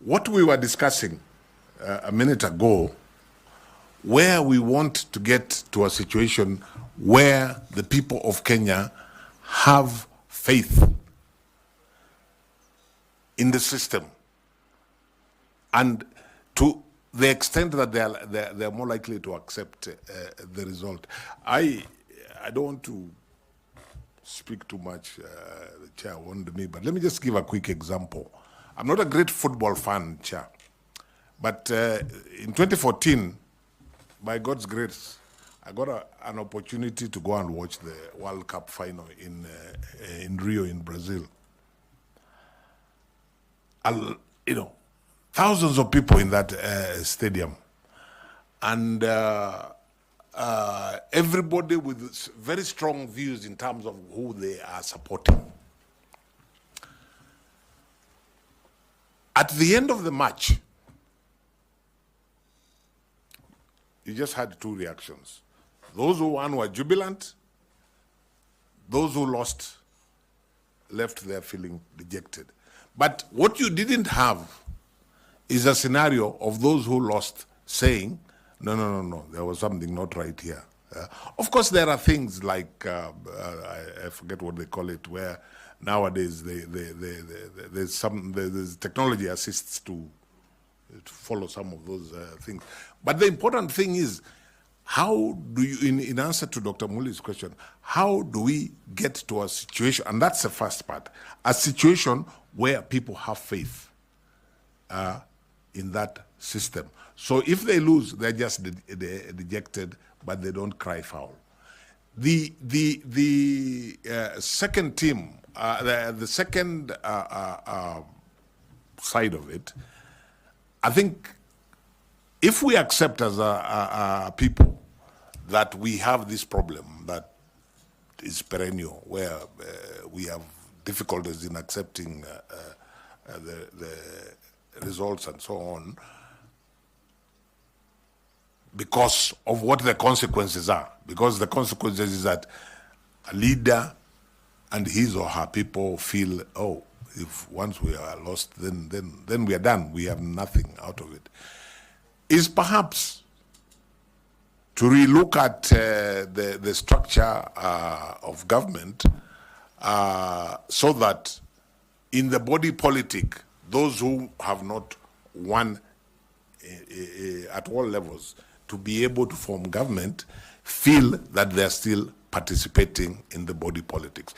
[SPEAKER 10] what we were discussing a minute ago, where we want to get to a situation where the people of Kenya have faith in the system and to the extent that they are more likely to accept the result. I don't want to speak too much, the chair warned me, but let me just give a quick example. I'm not a great football fan, chair, but in 2014, by God's grace, I got an opportunity to go and watch the World Cup final in Rio, in Brazil. Thousands of people in that stadium, and everybody with very strong views in terms of who they are supporting. At the end of the match, you just had two reactions. Those who won were jubilant. Those who lost left there feeling dejected. But what you didn't have is a scenario of those who lost saying, no, there was something not right here. Of course, there are things like, I forget what they call it, where nowadays there's technology assists to follow some of those things. But the important thing is, how do you, in answer to Dr. Muli's question, how do we get to a situation, and that's the first part, a situation where people have faith in that system. So if they lose, they're just dejected, but they don't cry foul. The second team, the second side of it, I think if we accept as a people that we have this problem that is perennial, where we have difficulties in accepting the results and so on, because of what the consequences are. Because the consequences is that a leader and his or her people feel, oh, if once we are lost, then we are done. We have nothing out of it. Is perhaps to relook at the structure of government so that in the body politic, those who have not won at all levels to be able to form government feel that they're still participating in the body politics.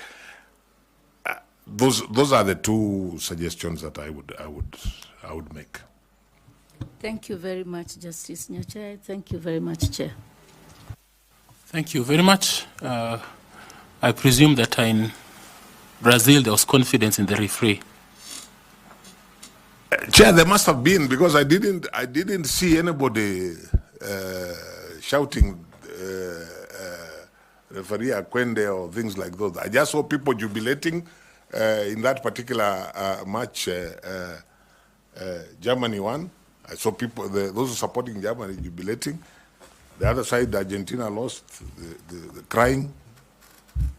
[SPEAKER 10] Those are the two suggestions that I would make.
[SPEAKER 8] Thank you very much, Justice Nyachai. Thank you very much, Chair.
[SPEAKER 1] Thank you very much. I presume that in Brazil there was confidence in the referee.
[SPEAKER 10] Chair, there must have been, because I didn't see anybody shouting referee Akwende or things like those. I just saw people jubilating in that particular match. Germany won. I saw people, those supporting Germany jubilating. The other side, Argentina lost, the crying.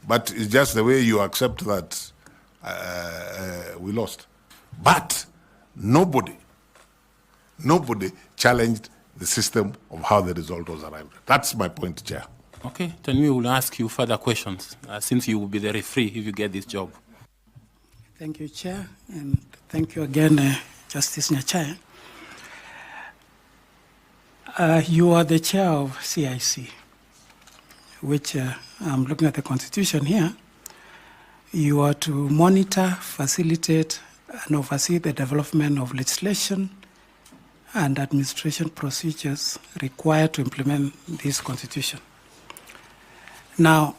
[SPEAKER 10] But it's just the way you accept that we lost. But nobody challenged the system of how the result was arrived at. That's my point, Chair.
[SPEAKER 1] Okay, then we will ask you further questions, since you will be the referee if you get this job.
[SPEAKER 3] Thank you, Chair, and thank you again, Justice Nyachai. You are the chair of CIC, which I'm looking at the Constitution here. You are to monitor, facilitate, and oversee the development of legislation and administration procedures required to implement this Constitution. Now,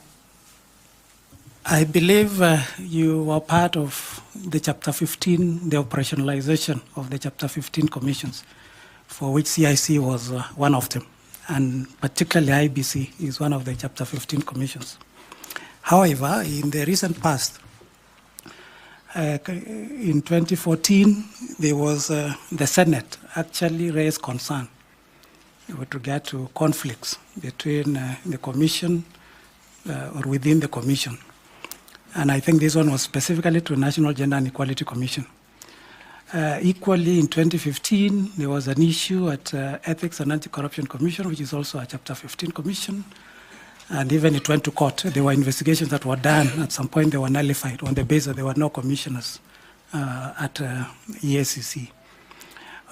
[SPEAKER 3] I believe you were part of the Chapter 15, the operationalization of the Chapter 15 commissions, for which CIC was one of them, and particularly IEBC is one of the Chapter 15 commissions. However, in the recent past, in 2014, there was the Senate actually raised concern with regard to conflicts between the Commission or within the Commission. And I think this one was specifically to National Gender and Equality Commission. Equally, in 2015, there was an issue at Ethics and Anti-Corruption Commission, which is also a Chapter 15 commission. And even it went to court. There were investigations that were done. At some point, they were nullified on the basis that there were no commissioners at EACC.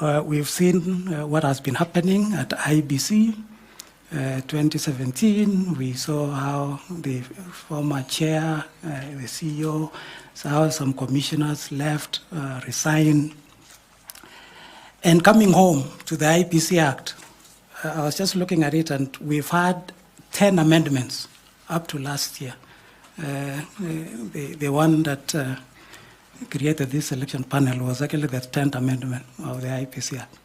[SPEAKER 3] We've seen what has been happening at IEBC. 2017, we saw how the former chair, the CEO, how some commissioners left, resigned. And coming home to the IEBC Act, I was just looking at it, and we've had 10 amendments up to last year. The one that created this selection panel was actually the 10th amendment of the IEBC Act.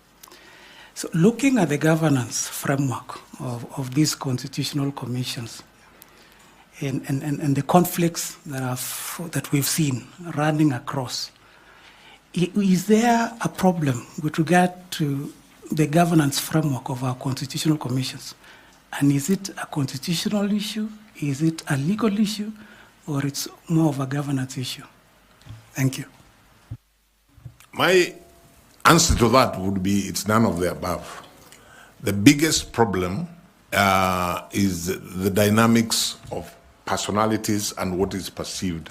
[SPEAKER 3] So looking at the governance framework of these constitutional commissions and the conflicts that we've seen running across, is there a problem with regard to the governance framework of our constitutional commissions? And is it a constitutional issue? Is it a legal issue? Or it's more of a governance issue? Thank you.
[SPEAKER 10] My answer to that would be it's none of the above. The biggest problem is the dynamics of personalities and what is perceived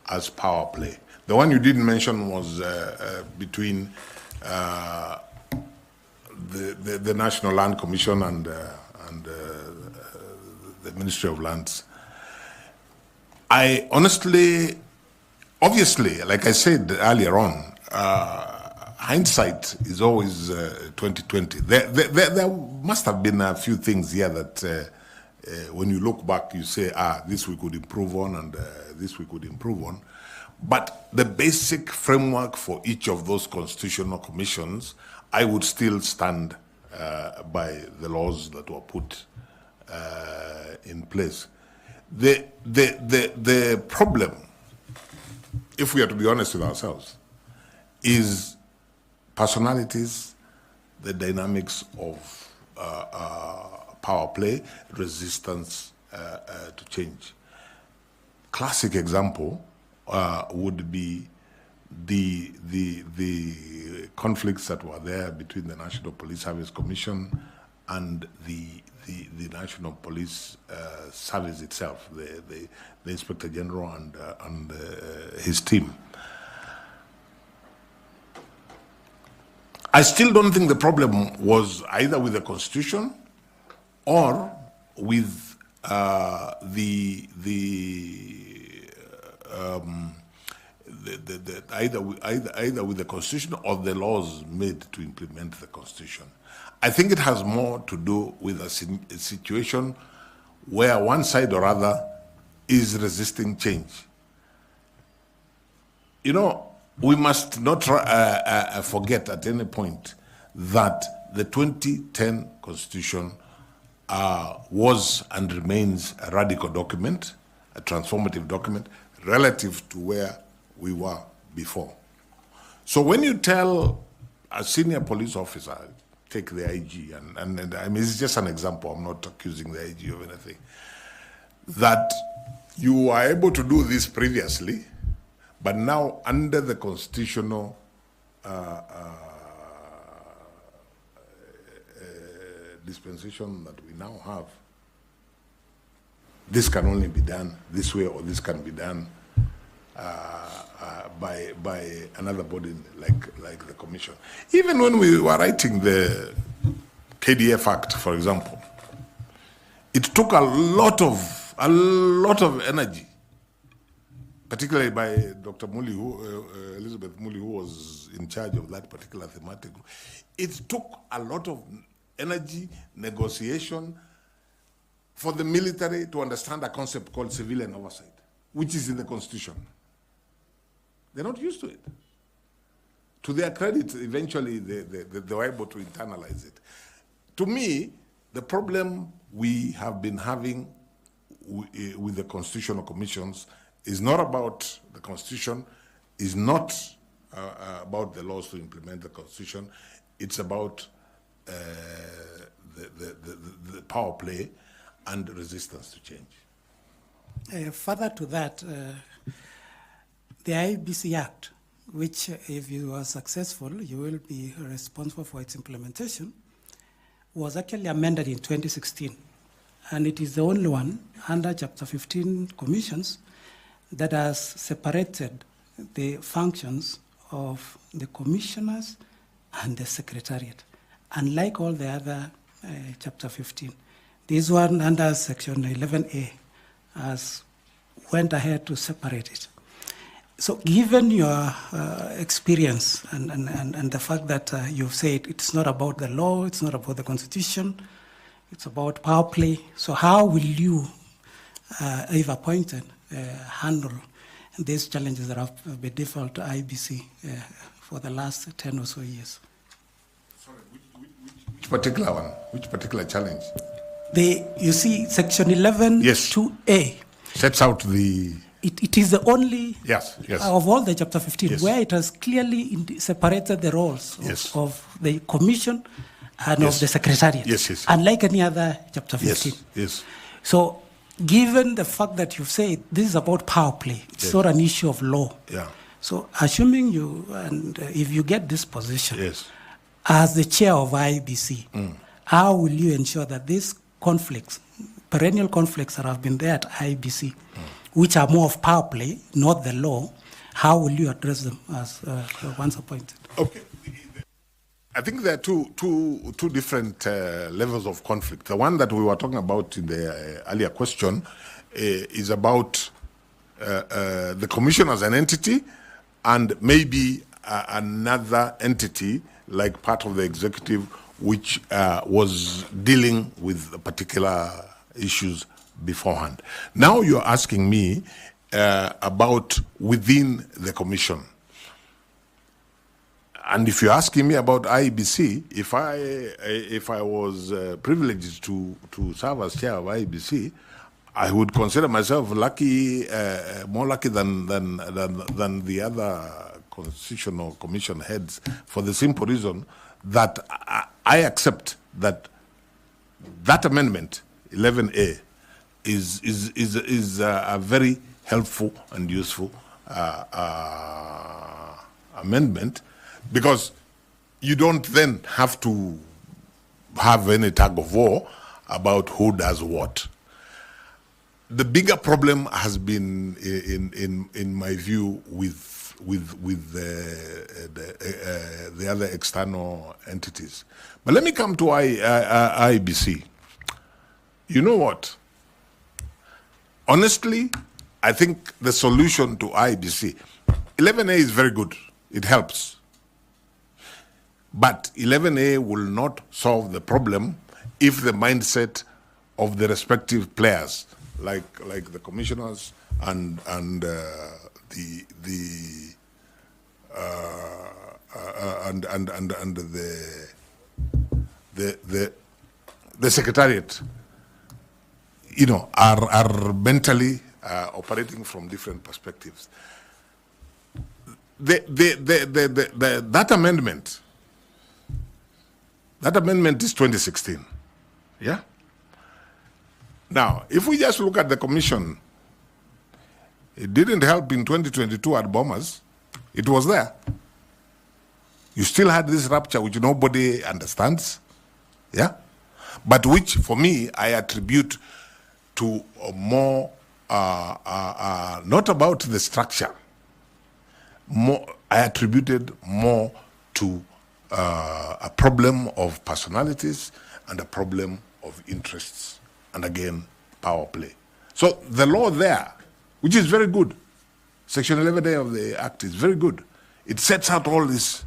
[SPEAKER 10] as power play. The one you didn't mention was between the National Land Commission and the Ministry of Lands. I honestly, obviously, like I said earlier on, hindsight is always 2020. There must have been a few things here that when you look back, you say, this we could improve on and this we could improve on. But the basic framework for each of those constitutional commissions, I would still stand by the laws that were put in place. The problem, if we are to be honest with ourselves, is personalities, the dynamics of power play, resistance to change. Classic example would be the conflicts that were there between the National Police Service Commission and the National Police Service itself, the Inspector General and his team. I still don't think the problem was either with the Constitution or with either with the Constitution or the laws made to implement the Constitution. I think it has more to do with a situation where one side or other is resisting change. You know, we must not forget at any point that the 2010 Constitution was and remains a radical document, a transformative document, relative to where we were before. So when you tell a senior police officer, take the IG, and I mean, it's just an example, I'm not accusing the IG of anything, that you were able to do this previously, but now under the constitutional dispensation that we now have, this can only be done this way, or this can be done by another body like the Commission. Even when we were writing the KDF Act, for example, it took a lot of energy, particularly by Dr. Muli, Elizabeth Muli, who was in charge of that particular thematic group. It took a lot of energy, negotiation, for the military to understand a concept called civilian oversight, which is in the Constitution. They're not used to it. To their credit, eventually they were able to internalize it. To me, the problem we have been having with the constitutional commissions is not about the Constitution, is not about the laws to implement the Constitution. It's about the power play and resistance to change.
[SPEAKER 3] Further to that, the IEBC Act, which if you are successful, you will be responsible for its implementation, was actually amended in 2016. And it is the only one under Chapter 15 commissions that has separated the functions of the commissioners and the Secretariat. Unlike all the other Chapter 15, this one under Section 11A has went ahead to separate it. So given your experience and the fact that you've said it's not about the law, it's not about the Constitution, it's about power play, so how will you, if appointed, handle these challenges that have been default to IEBC for the last 10 or so years?
[SPEAKER 10] Sorry, which particular one? Which particular challenge?
[SPEAKER 3] You see, Section 11,
[SPEAKER 10] yes.
[SPEAKER 3] 2A.
[SPEAKER 10] Sets out the...
[SPEAKER 3] It is the only
[SPEAKER 10] yes.
[SPEAKER 3] of all the Chapter 15
[SPEAKER 10] yes.
[SPEAKER 3] where it has clearly separated the roles
[SPEAKER 10] yes.
[SPEAKER 3] of the Commission and
[SPEAKER 10] yes.
[SPEAKER 3] of the Secretariat,
[SPEAKER 10] yes.
[SPEAKER 3] unlike any other Chapter 15.
[SPEAKER 10] Yes.
[SPEAKER 3] So, given the fact that you've said this is about power play, it's not an issue of law.
[SPEAKER 10] Yeah.
[SPEAKER 3] So, assuming you, and if you get this position,
[SPEAKER 10] as
[SPEAKER 3] the chair of IEBC, how will you ensure that these conflicts, perennial conflicts that have been there at IEBC, which are more of power play, not the law, how will you address them as once appointed?
[SPEAKER 10] Okay. I think there are two different levels of conflict. The one that we were talking about in the earlier question is about the Commission as an entity and maybe another entity like part of the executive which was dealing with particular issues beforehand. Now you're asking me about within the Commission. And if you're asking me about IEBC, if I was privileged to serve as chair of IEBC, I would consider myself lucky, more lucky than the other constitutional commission heads, for the simple reason that I accept that amendment 11A is a very helpful and useful amendment, because you don't then have to have any tug of war about who does what. The bigger problem has been, in my view, with the other external entities. But let me come to IEBC. You know what? Honestly, I think the solution to IEBC, 11A is very good. It helps. But 11A will not solve the problem if the mindset of the respective players, like the commissioners and the Secretariat, you know, are mentally operating from different perspectives. That amendment is 2016. Yeah. Now, if we just look at the commission, it didn't help in 2022 at Bombers. It was there. You still had this rupture which nobody understands. Yeah. But which, for me, I attribute to more, not about the structure. I attributed more to a problem of personalities and a problem of interests, and again, power play. So the law there, which is very good, Section 11A of the Act is very good. It sets out all this,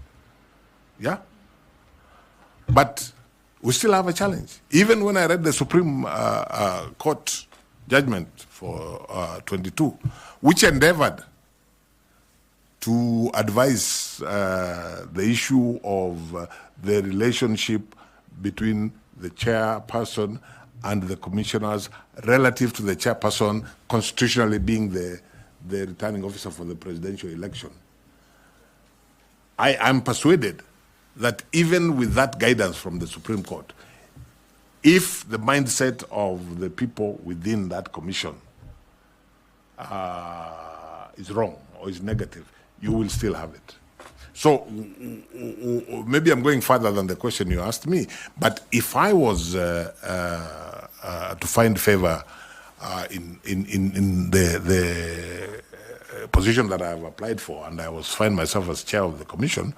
[SPEAKER 10] yeah? But we still have a challenge. Even when I read the Supreme Court judgment for 22, which endeavored to advise the issue of the relationship between the chairperson and the commissioners relative to the chairperson constitutionally being the returning officer for the presidential election. I am persuaded that even with that guidance from the Supreme Court, if the mindset of the people within that commission is wrong or is negative, you will still have it. So maybe I'm going further than the question you asked me, but if I was to find favor in the position that I have applied for, and I was find myself as chair of the commission,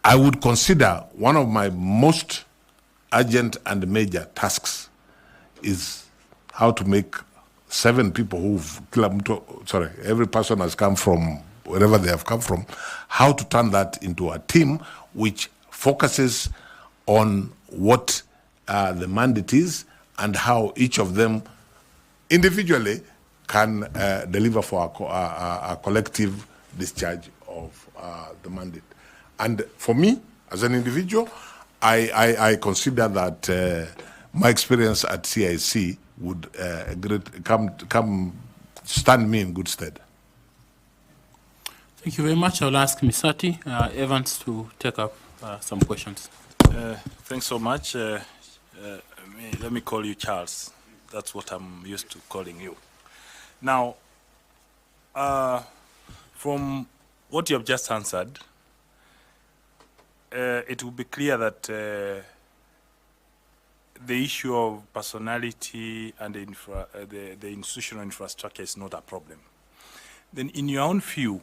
[SPEAKER 10] I would consider one of my most urgent and major tasks is how to make 7 people every person has come from wherever they have come from, how to turn that into a team which focuses on what the mandate is and how each of them individually can deliver for a collective discharge of the mandate. And for me, as an individual, I consider that my experience at CIC would stand me in good stead.
[SPEAKER 1] Thank you very much. I'll ask Misati Evans to take up some questions.
[SPEAKER 9] Thanks so much. Let me call you Charles. That's what I'm used to calling you. Now, from what you have just answered, it will be clear that the issue of personality and the institutional infrastructure is not a problem. Then in your own view,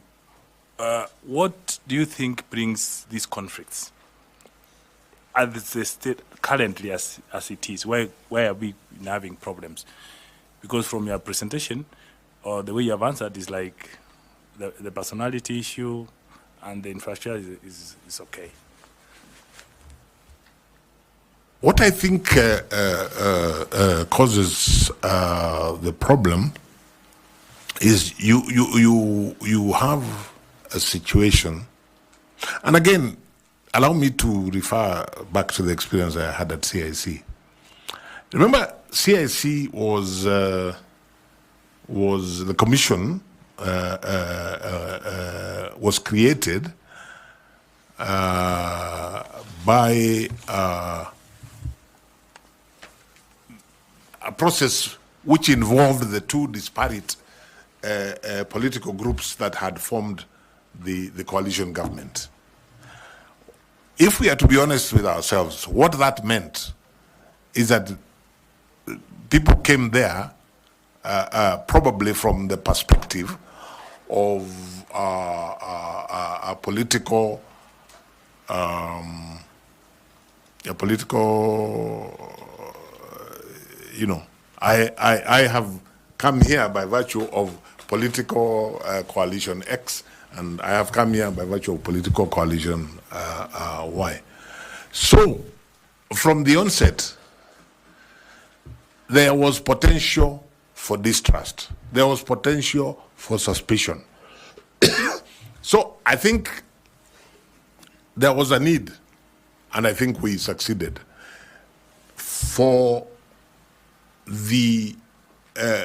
[SPEAKER 9] what do you think brings these conflicts as the state currently as it is? Why are we having problems? Because from your presentation, or the way you have answered is like the personality issue and the infrastructure is okay.
[SPEAKER 10] What I think causes the problem is you have a situation, and again, allow me to refer back to the experience I had at CIC. Remember, CIC was the commission was created by a process which involved the 2 disparate political groups that had formed the coalition government. If we are to be honest with ourselves, what that meant is that people came there probably from the perspective of a political I have come here by virtue of political coalition X, and I have come here by virtue of political coalition Y. So, from the onset, there was potential for distrust. There was potential for suspicion. So, I think there was a need, and I think we succeeded, for the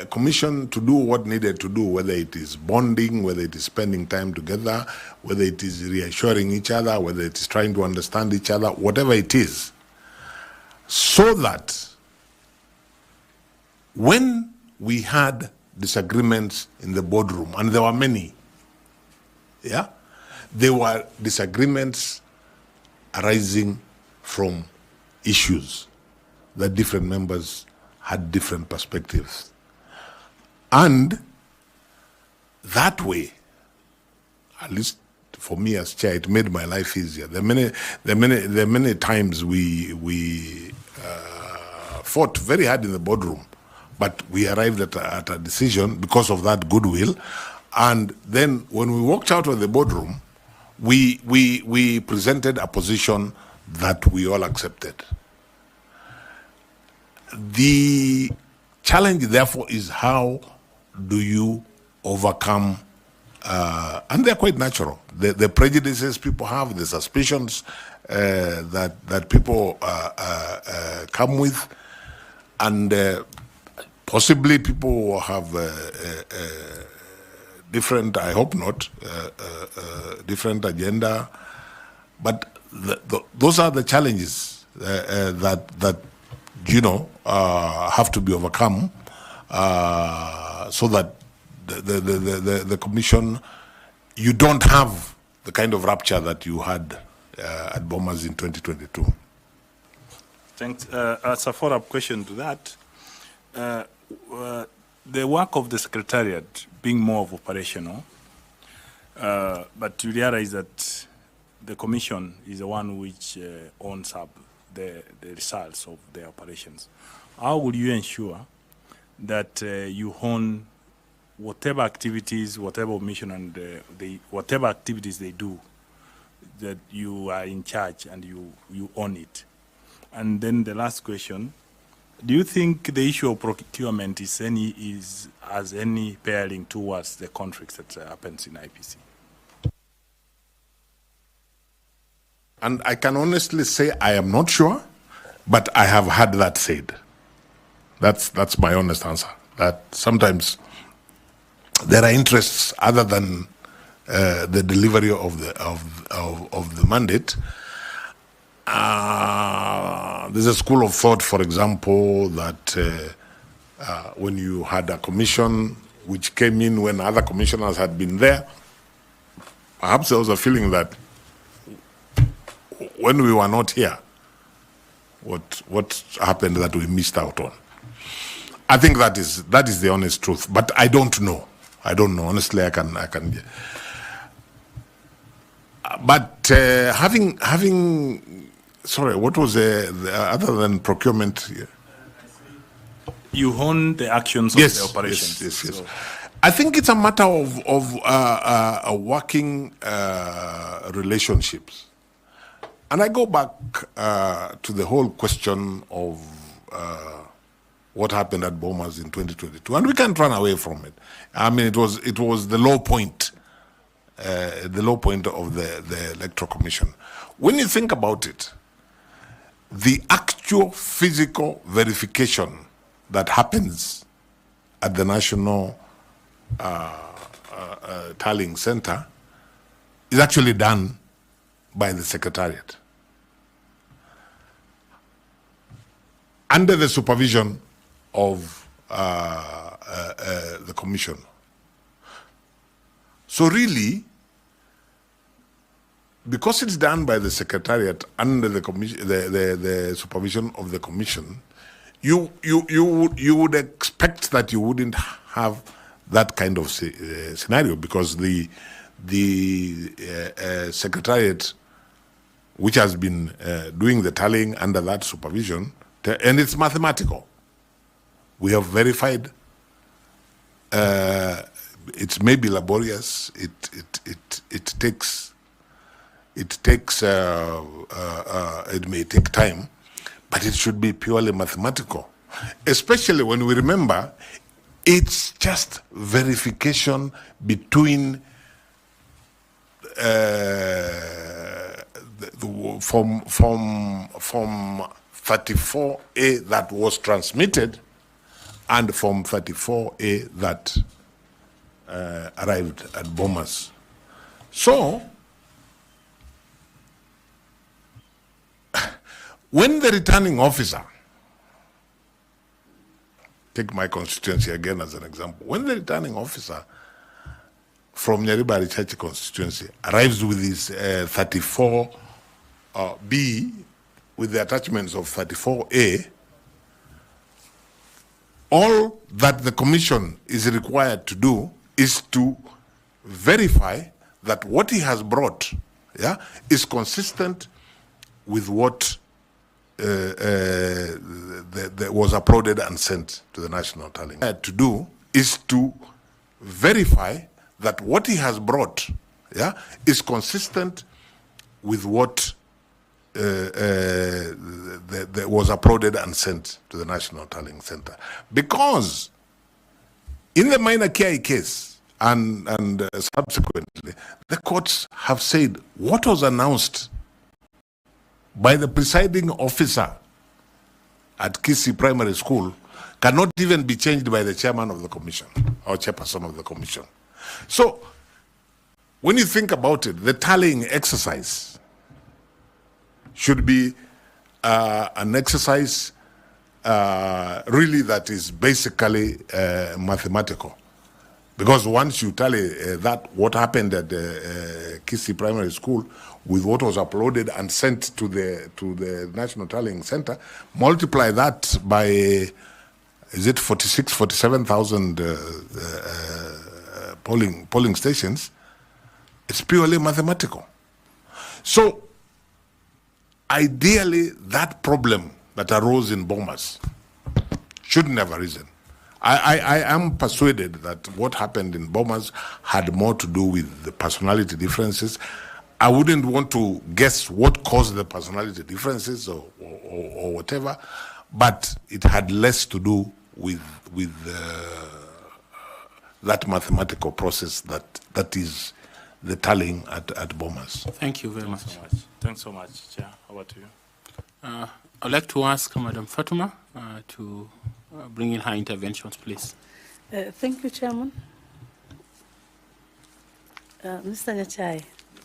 [SPEAKER 10] commission to do what needed to do, whether it is bonding, whether it is spending time together, whether it is reassuring each other, whether it is trying to understand each other, whatever it is, so that when we had disagreements in the boardroom, and there were many, there were disagreements arising from issues that different members had different perspectives. And that way, at least for me as chair, it made my life easier. There are many times we fought very hard in the boardroom, but we arrived at a decision because of that goodwill. And then when we walked out of the boardroom, we presented a position that we all accepted. The challenge, therefore, is how do you overcome, and they're quite natural, the prejudices people have, the suspicions that people come with, and possibly people have different, I hope not, different agenda, but those are the challenges that have to be overcome so that the commission, you don't have the kind of rupture that you had at Bomas in 2022.
[SPEAKER 9] Thanks. As a follow-up question to that, the work of the Secretariat being more of operational, but you realize that the commission is the one which owns up the results of the operations. How will you ensure that you own whatever activities, whatever mission and whatever activities they do, that you are in charge and you own it? And then the last question, do you think the issue of procurement has any bearing towards the conflicts that happens in IEBC?
[SPEAKER 10] And I can honestly say I am not sure, but I have had that said. That's my honest answer. That sometimes there are interests other than the delivery of the mandate. There's a school of thought, for example, that when you had a commission which came in when other commissioners had been there, perhaps there was a feeling that when we were not here, what happened that we missed out on. I think that is the honest truth, but I don't know. I don't know. Honestly, I can. But having, sorry, what was the other than procurement?
[SPEAKER 9] You own the actions of the operations.
[SPEAKER 10] Yes. So I think it's a matter of working relationships. And I go back to the whole question of what happened at Bomas in 2022, and we can't run away from it. I mean, it was the low point of the Electoral Commission. When you think about it, the actual physical verification that happens at the National Tallying Center is actually done by the Secretariat, under the supervision of the Commission. So really, because it's done by the Secretariat under the supervision of the Commission, you would expect that you wouldn't have that kind of scenario, because the Secretariat, which has been doing the tallying under that supervision, and it's mathematical. We have verified. It may be laborious. It may take time, but it should be purely mathematical. Especially when we remember, it's just verification between from 34A that was transmitted and from 34A that arrived at Bomas. So, when the returning officer, take my constituency again as an example, when the returning officer from Nyaribari Church constituency arrives with his 34B with the attachments of 34A, all that the Commission is required to do is to verify that what he has brought, is consistent with what was uploaded and sent to the National Tallying. What he had to do is to verify that what he has brought, is consistent with what was uploaded and sent to the National Tallying Center. Because in the minor KI case and subsequently, the courts have said what was announced by the presiding officer at Kisii Primary School cannot even be changed by the chairman of the commission or chairperson of the commission. So, when you think about it, the tallying exercise should be an exercise really that is basically mathematical. Because once you tally what happened at Kisii Primary School with what was uploaded and sent to the National Tallying Center, multiply that by, is it 47,000 polling stations, it's purely mathematical. So, ideally, that problem that arose in Bomas shouldn't have arisen. I am persuaded that what happened in Bomas had more to do with the personality differences. I wouldn't want to guess what caused the personality differences or whatever, but it had less to do with that mathematical process that is the tallying at Bomas.
[SPEAKER 1] Thank you very much.
[SPEAKER 9] Thanks so much, Chair. How about you?
[SPEAKER 1] I'd like to ask Madam Fatuma to bring in her interventions, please.
[SPEAKER 7] Thank you, Chairman. Mr. Nyachai,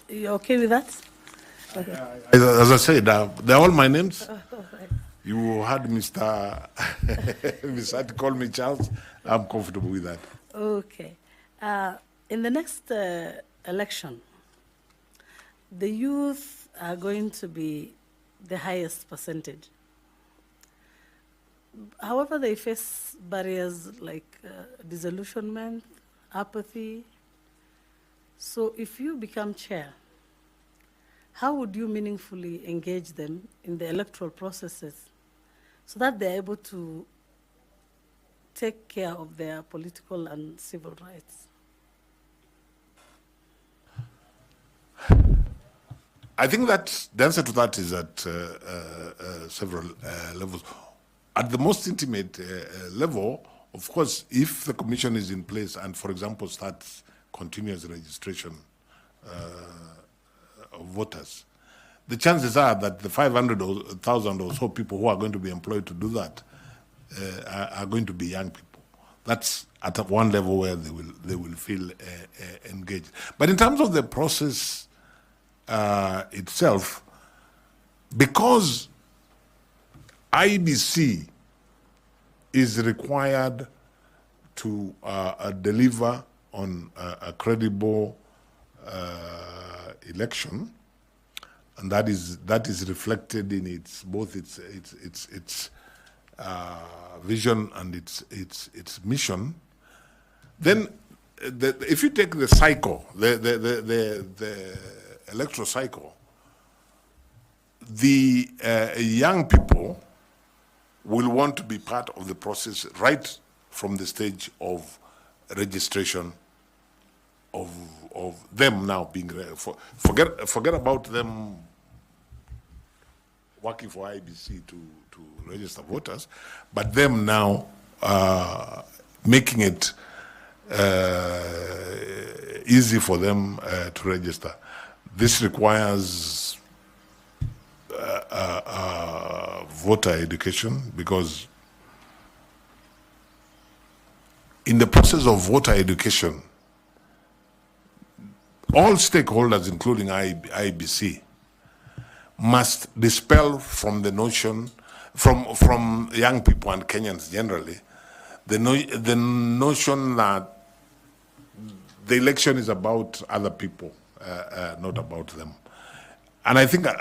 [SPEAKER 7] you okay with that?
[SPEAKER 10] As I said, they're all my names. You had Mr. Mr. call me Charles. I'm comfortable with that.
[SPEAKER 7] Okay. In the next election, the youth are going to be the highest percentage. However, they face barriers like disillusionment, apathy. So if you become chair, how would you meaningfully engage them in the electoral processes so that they're able to take care of their political and civil rights?
[SPEAKER 10] I think that the answer to that is at several levels. At the most intimate level, of course, if the commission is in place and, for example, starts continuous registration of voters, the chances are that the 500,000 or so people who are going to be employed to do that are going to be young people. That's at one level where they will feel engaged. But in terms of the process itself, because IEBC is required to deliver on a credible election, and that is reflected in its vision and its mission. Then, if you take the cycle, the electoral cycle, the young people will want to be part of the process right from the stage of registration of them now being forget about them working for IEBC to register voters, but them now making it easy for them to register. This requires voter education, because in the process of voter education, all stakeholders, including IEBC, must dispel from the notion, from young people and Kenyans generally, the notion that the election is about other people, not about them. And I think the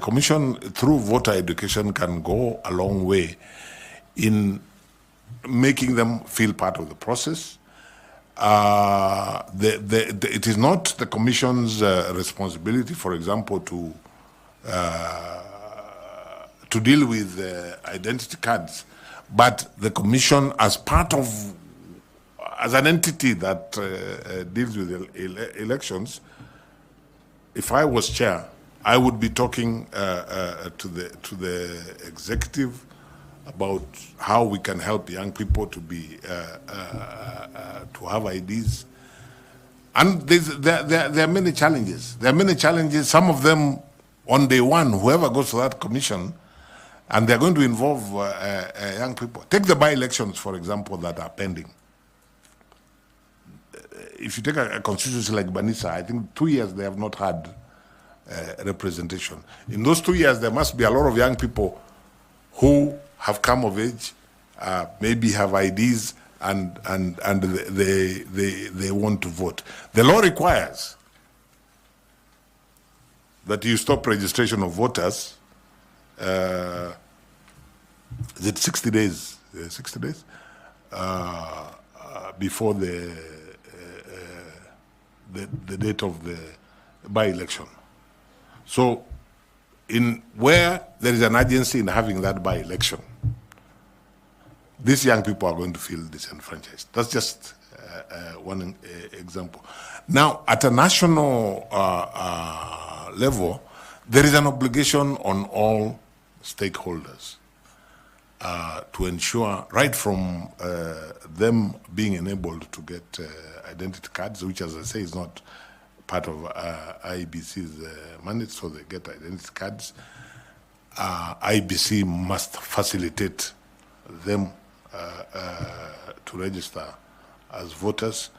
[SPEAKER 10] Commission, through voter education, can go a long way in making them feel part of the process. It is not the Commission's responsibility, for example, to deal with identity cards, but the Commission, as an entity that deals with elections, if I was chair, I would be talking to the executive about how we can help young people to be to have IDs. And there are many challenges. There are many challenges. Some of them on day one, whoever goes to that commission, and they're going to involve young people. Take the by-elections, for example, that are pending. If you take a constituency like Banisa, I think 2 years they have not had representation. In those 2 years, there must be a lot of young people who have come of age, maybe have IDs, and they want to vote. The law requires that you stop registration of voters. Is it 60 days? 60 days before the date of the by-election. So, in where there is an urgency in having that by-election, these young people are going to feel disenfranchised. That's just one example. Now, at a national level, there is an obligation on all stakeholders to ensure, right from them being enabled to get identity cards, which, as I say, is not part of IEBC's mandate, so they get identity cards. IEBC must facilitate them to register as voters.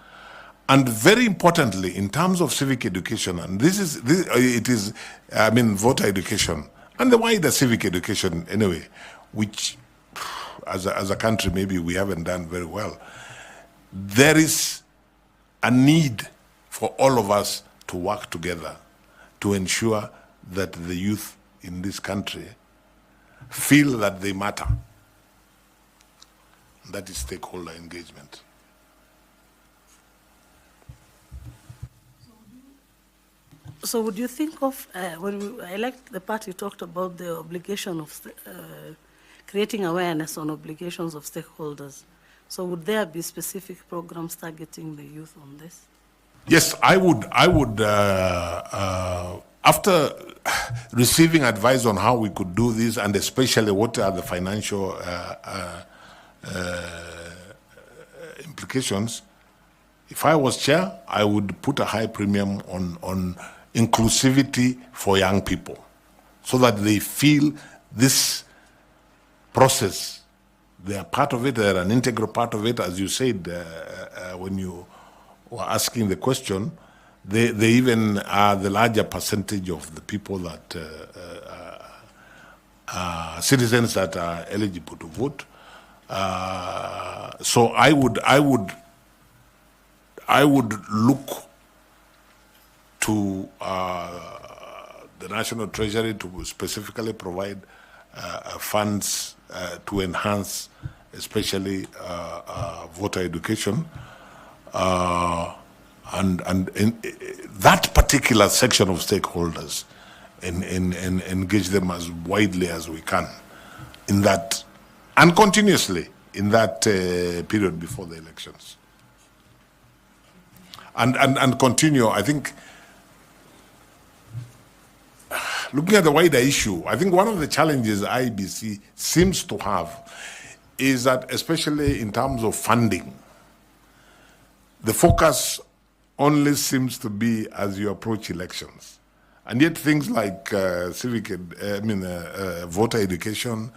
[SPEAKER 10] And very importantly, in terms of civic education, and voter education, and the wider civic education anyway, which as a country maybe we haven't done very well, there is a need for all of us to work together to ensure that the youth in this country feel that they matter. That is stakeholder engagement.
[SPEAKER 7] So would you think of, I like the part you talked about the obligation of creating awareness on obligations of stakeholders. So would there be specific programs targeting the youth on this?
[SPEAKER 10] Yes, I would, after receiving advice on how we could do this, and especially what are the financial implications, if I was chair, I would put a high premium on inclusivity for young people, so that they feel this process, they are part of it, they are an integral part of it. As you said when you were asking the question, they even are the larger percentage of the people that citizens that are eligible to vote. So I would look to the National Treasury to specifically provide funds to enhance, especially voter education, and in that particular section of stakeholders, and engage them as widely as we can in that, and continuously in that period before the elections. And continue, I think, looking at the wider issue, I think one of the challenges IEBC seems to have is that, especially in terms of funding, the focus only seems to be as you approach elections. And yet things like voter education,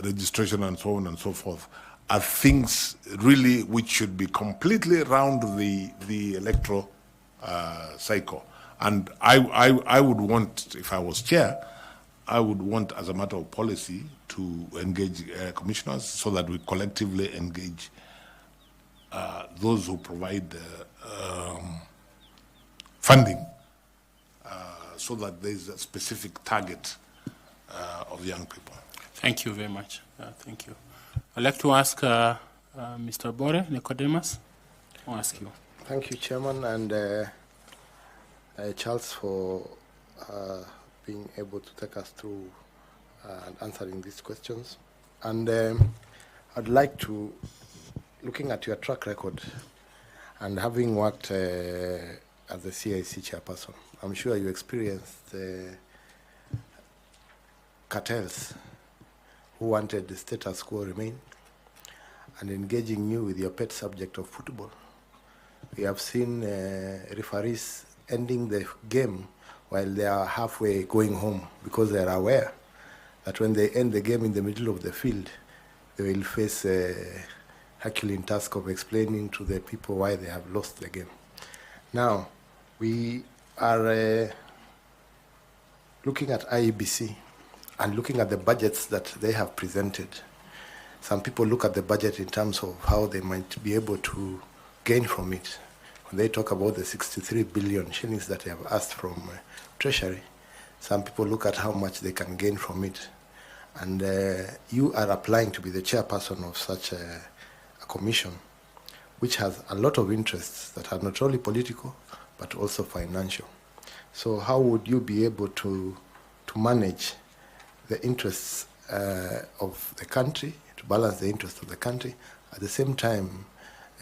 [SPEAKER 10] registration and so on and so forth are things really which should be completely around the electoral cycle. And I would want, if I was chair, I would want, as a matter of policy, to engage commissioners so that we collectively engage those who provide funding, so that there is a specific target of young people.
[SPEAKER 1] Thank you very much. Thank you. I'd like to ask Mr. Bore Nicodemus. I'll ask you.
[SPEAKER 6] Thank you, Chairman, and Charles, for being able to take us through and answering these questions. And I'd like to, looking at your track record and having worked as the CIC chairperson, I'm sure you experienced cartels who wanted the status quo remain and engaging you with your pet subject of football. We have seen referees ending the game while they are halfway going home because they are aware that when they end the game in the middle of the field, they will face a Herculean task of explaining to the people why they have lost the game. Now, we are looking at IEBC and looking at the budgets that they have presented. Some people look at the budget in terms of how they might be able to gain from it. When they talk about the 63 billion shillings that they have asked from Treasury, some people look at how much they can gain from it. And you are applying to be the chairperson of such a commission. which has a lot of interests that are not only political, but also financial. So how would you be able to manage the interests of the country, to balance the interests of the country, at the same time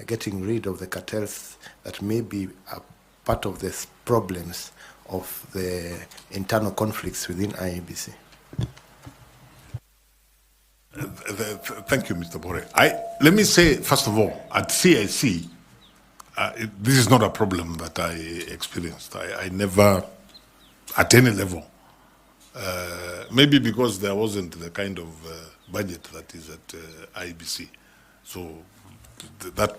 [SPEAKER 6] getting rid of the cartels that may be a part of the problems of the internal conflicts within IEBC?
[SPEAKER 10] Thank you, Mr. Bore. Let me say, first of all, at CIC, this is not a problem that I experienced. I never, at any level, maybe because there wasn't the kind of budget that is at IEBC. So that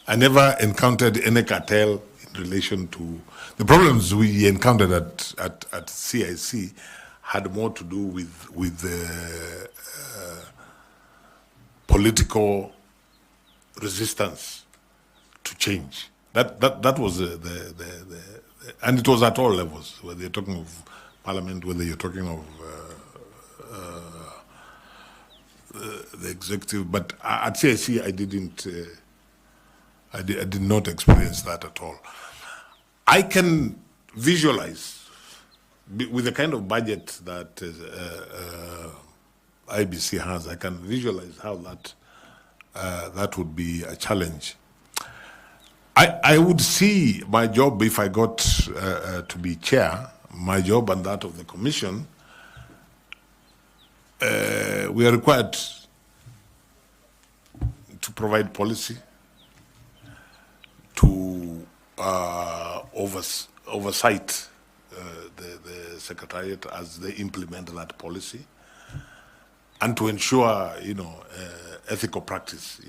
[SPEAKER 10] I never encountered any cartel in relation to the problems we encountered at CIC had more to do with political resistance to change. That was and it was at all levels, whether you're talking of parliament, whether you're talking of the executive. But at CIC, I did not experience that at all. I can visualize, with the kind of budget that IBC has, I can visualize how that would be a challenge. I would see my job, if I got to be chair, my job and that of the commission, we are required to provide policy, to oversight the Secretariat as they implement that policy, and to ensure, ethical practice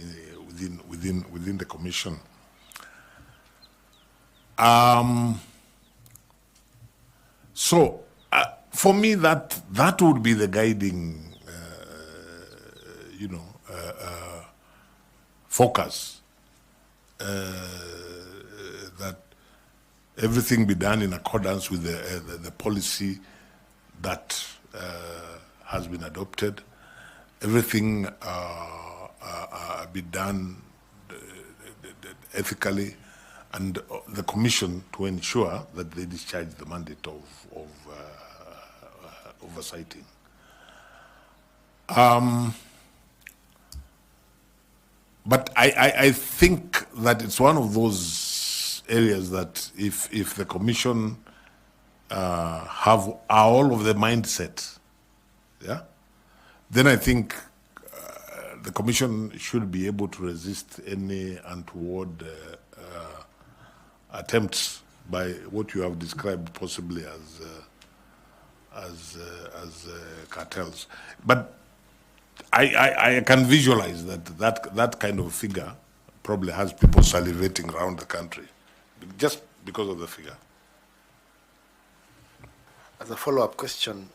[SPEAKER 10] within the commission. So, for me, that would be the guiding, focus. That everything be done in accordance with the policy that has been adopted. Everything be done ethically, and the commission to ensure that they discharge the mandate of oversighting. But I think that it's one of those areas that if the commission are all of the mindset, yeah, then I think the commission should be able to resist any untoward attempts by what you have described possibly as cartels. But I can visualize that kind of figure probably has people salivating around the country just because of the figure.
[SPEAKER 6] As a follow-up question,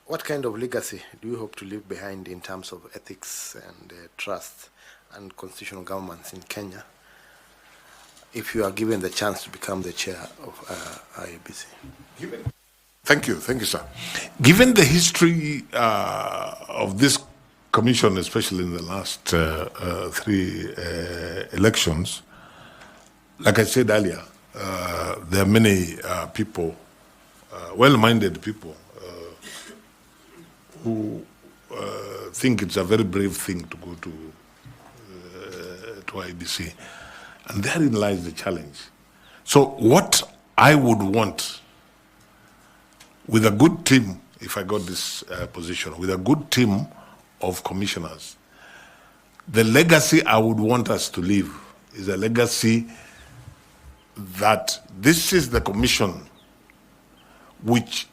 [SPEAKER 6] what kind of legacy do you hope to leave behind in terms of ethics and trust and constitutional governance in Kenya if you are given the chance to become the chair of IEBC?
[SPEAKER 10] Thank you, sir. Given the history of this commission, especially in the last 3 elections, like I said earlier, there are many people, well-minded people, who think it's a very brave thing to go to IEBC. And therein lies the challenge. So what I would want with a good team, if I got this position, with a good team of commissioners, the legacy I would want us to leave is a legacy that this is the commission which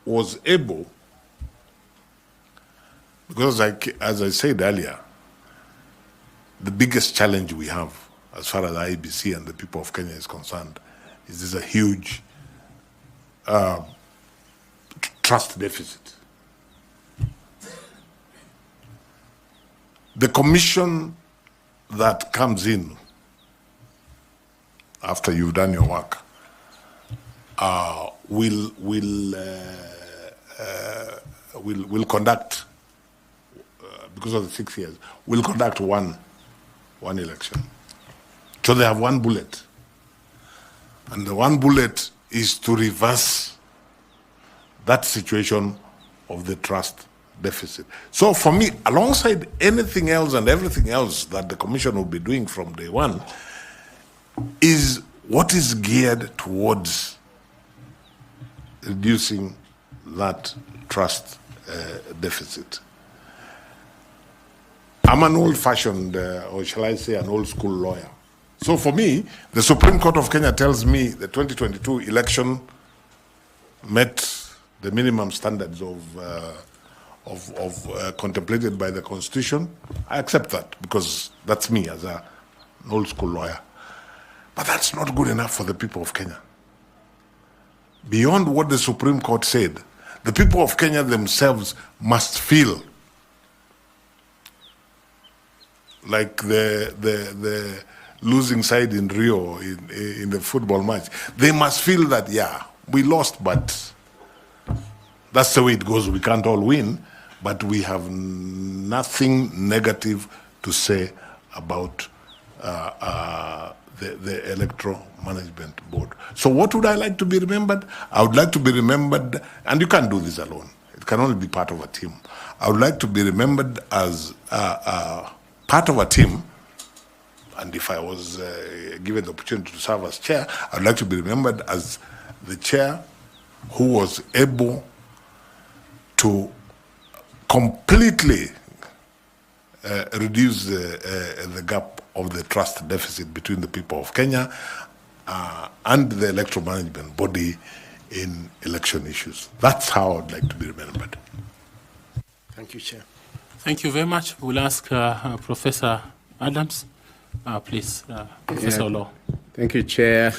[SPEAKER 10] was able, because as I said earlier, the biggest challenge we have as far as IEBC and the people of Kenya is concerned is there's a huge trust deficit. The commission that comes in after you've done your work will conduct because of the 6 years, will conduct one election. So they have one bullet. And the one bullet is to reverse that situation of the trust deficit. So for me, alongside anything else and everything else that the Commission will be doing from day one, is what is geared towards reducing that trust deficit. I'm an old-fashioned, or shall I say an old-school lawyer. So for me, the Supreme Court of Kenya tells me the 2022 election met the minimum standards contemplated by the Constitution. I accept that because that's me as an old-school lawyer. But that's not good enough for the people of Kenya. Beyond what the Supreme Court said, the people of Kenya themselves must feel like the losing side in Rio in the football match. They must feel that, yeah, we lost, but that's the way it goes. We can't all win, but we have nothing negative to say about the Electoral Management Board. So what would I like to be remembered? I would like to be remembered, and you can't do this alone. It can only be part of a team. I would like to be remembered as part of a team, and if I was given the opportunity to serve as chair, I'd like to be remembered as the chair who was able to completely reduce the gap of the trust deficit between the people of Kenya and the electoral management body in election issues. That's how I'd like to be remembered.
[SPEAKER 6] Thank you, Chair.
[SPEAKER 1] Thank you very much. We'll ask Professor Adams. Please, Professor Olo.
[SPEAKER 5] Thank you, Chair.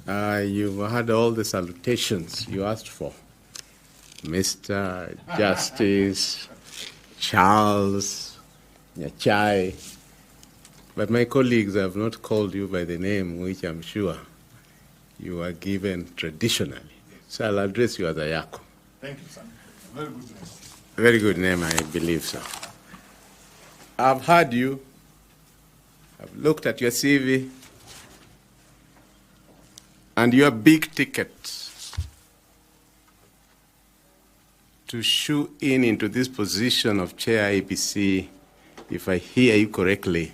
[SPEAKER 5] You've had all the salutations you asked for. Mr. Justice, Charles, Nyachai. But my colleagues have not called you by the name which I'm sure you are given traditionally. So I'll address you as Ayako.
[SPEAKER 10] Thank you, sir. Very good name.
[SPEAKER 5] Very good name, I believe so. I've heard you. I've looked at your CV. And your big ticket to shoe in into this position of Chair IEBC, if I hear you correctly,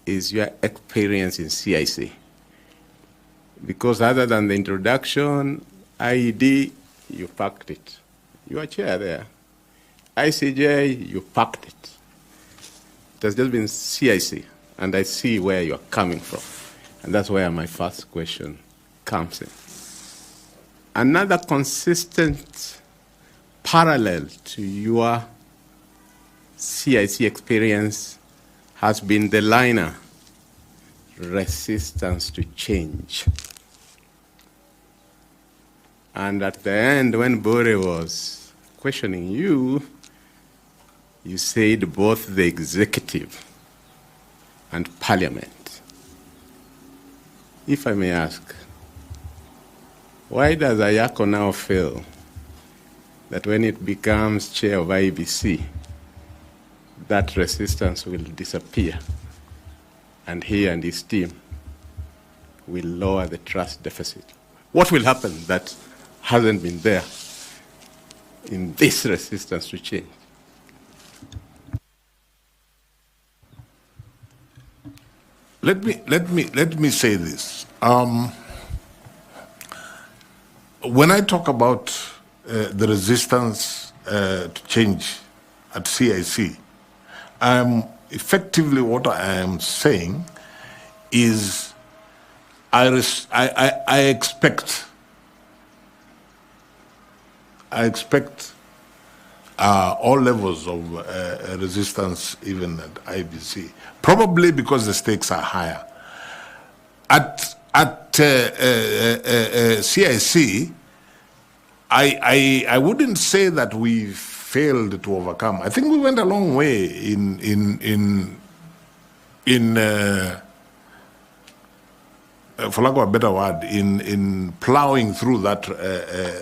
[SPEAKER 5] is your experience in CIC. Because other than the introduction, IED, you packed it. You are chair there. ICJ, you packed it. It has just been CIC, and I see where you're coming from. And that's where my first question comes in. Another consistent parallel to your CIC experience has been the liner, resistance to change. And at the end, when Bore was questioning you, you said both the executive and parliament. If I may ask, why does Ayako now feel that when it becomes chair of IEBC, that resistance will disappear and he and his team will lower the trust deficit? What will happen that hasn't been there in this resistance to change?
[SPEAKER 10] Let me say this. When I talk about the resistance to change at CIC, effectively what I am saying is I expect all levels of resistance even at IBC, probably because the stakes are higher. At CIC, I wouldn't say that we failed to overcome. I think we went a long way in for lack of a better word, in plowing through that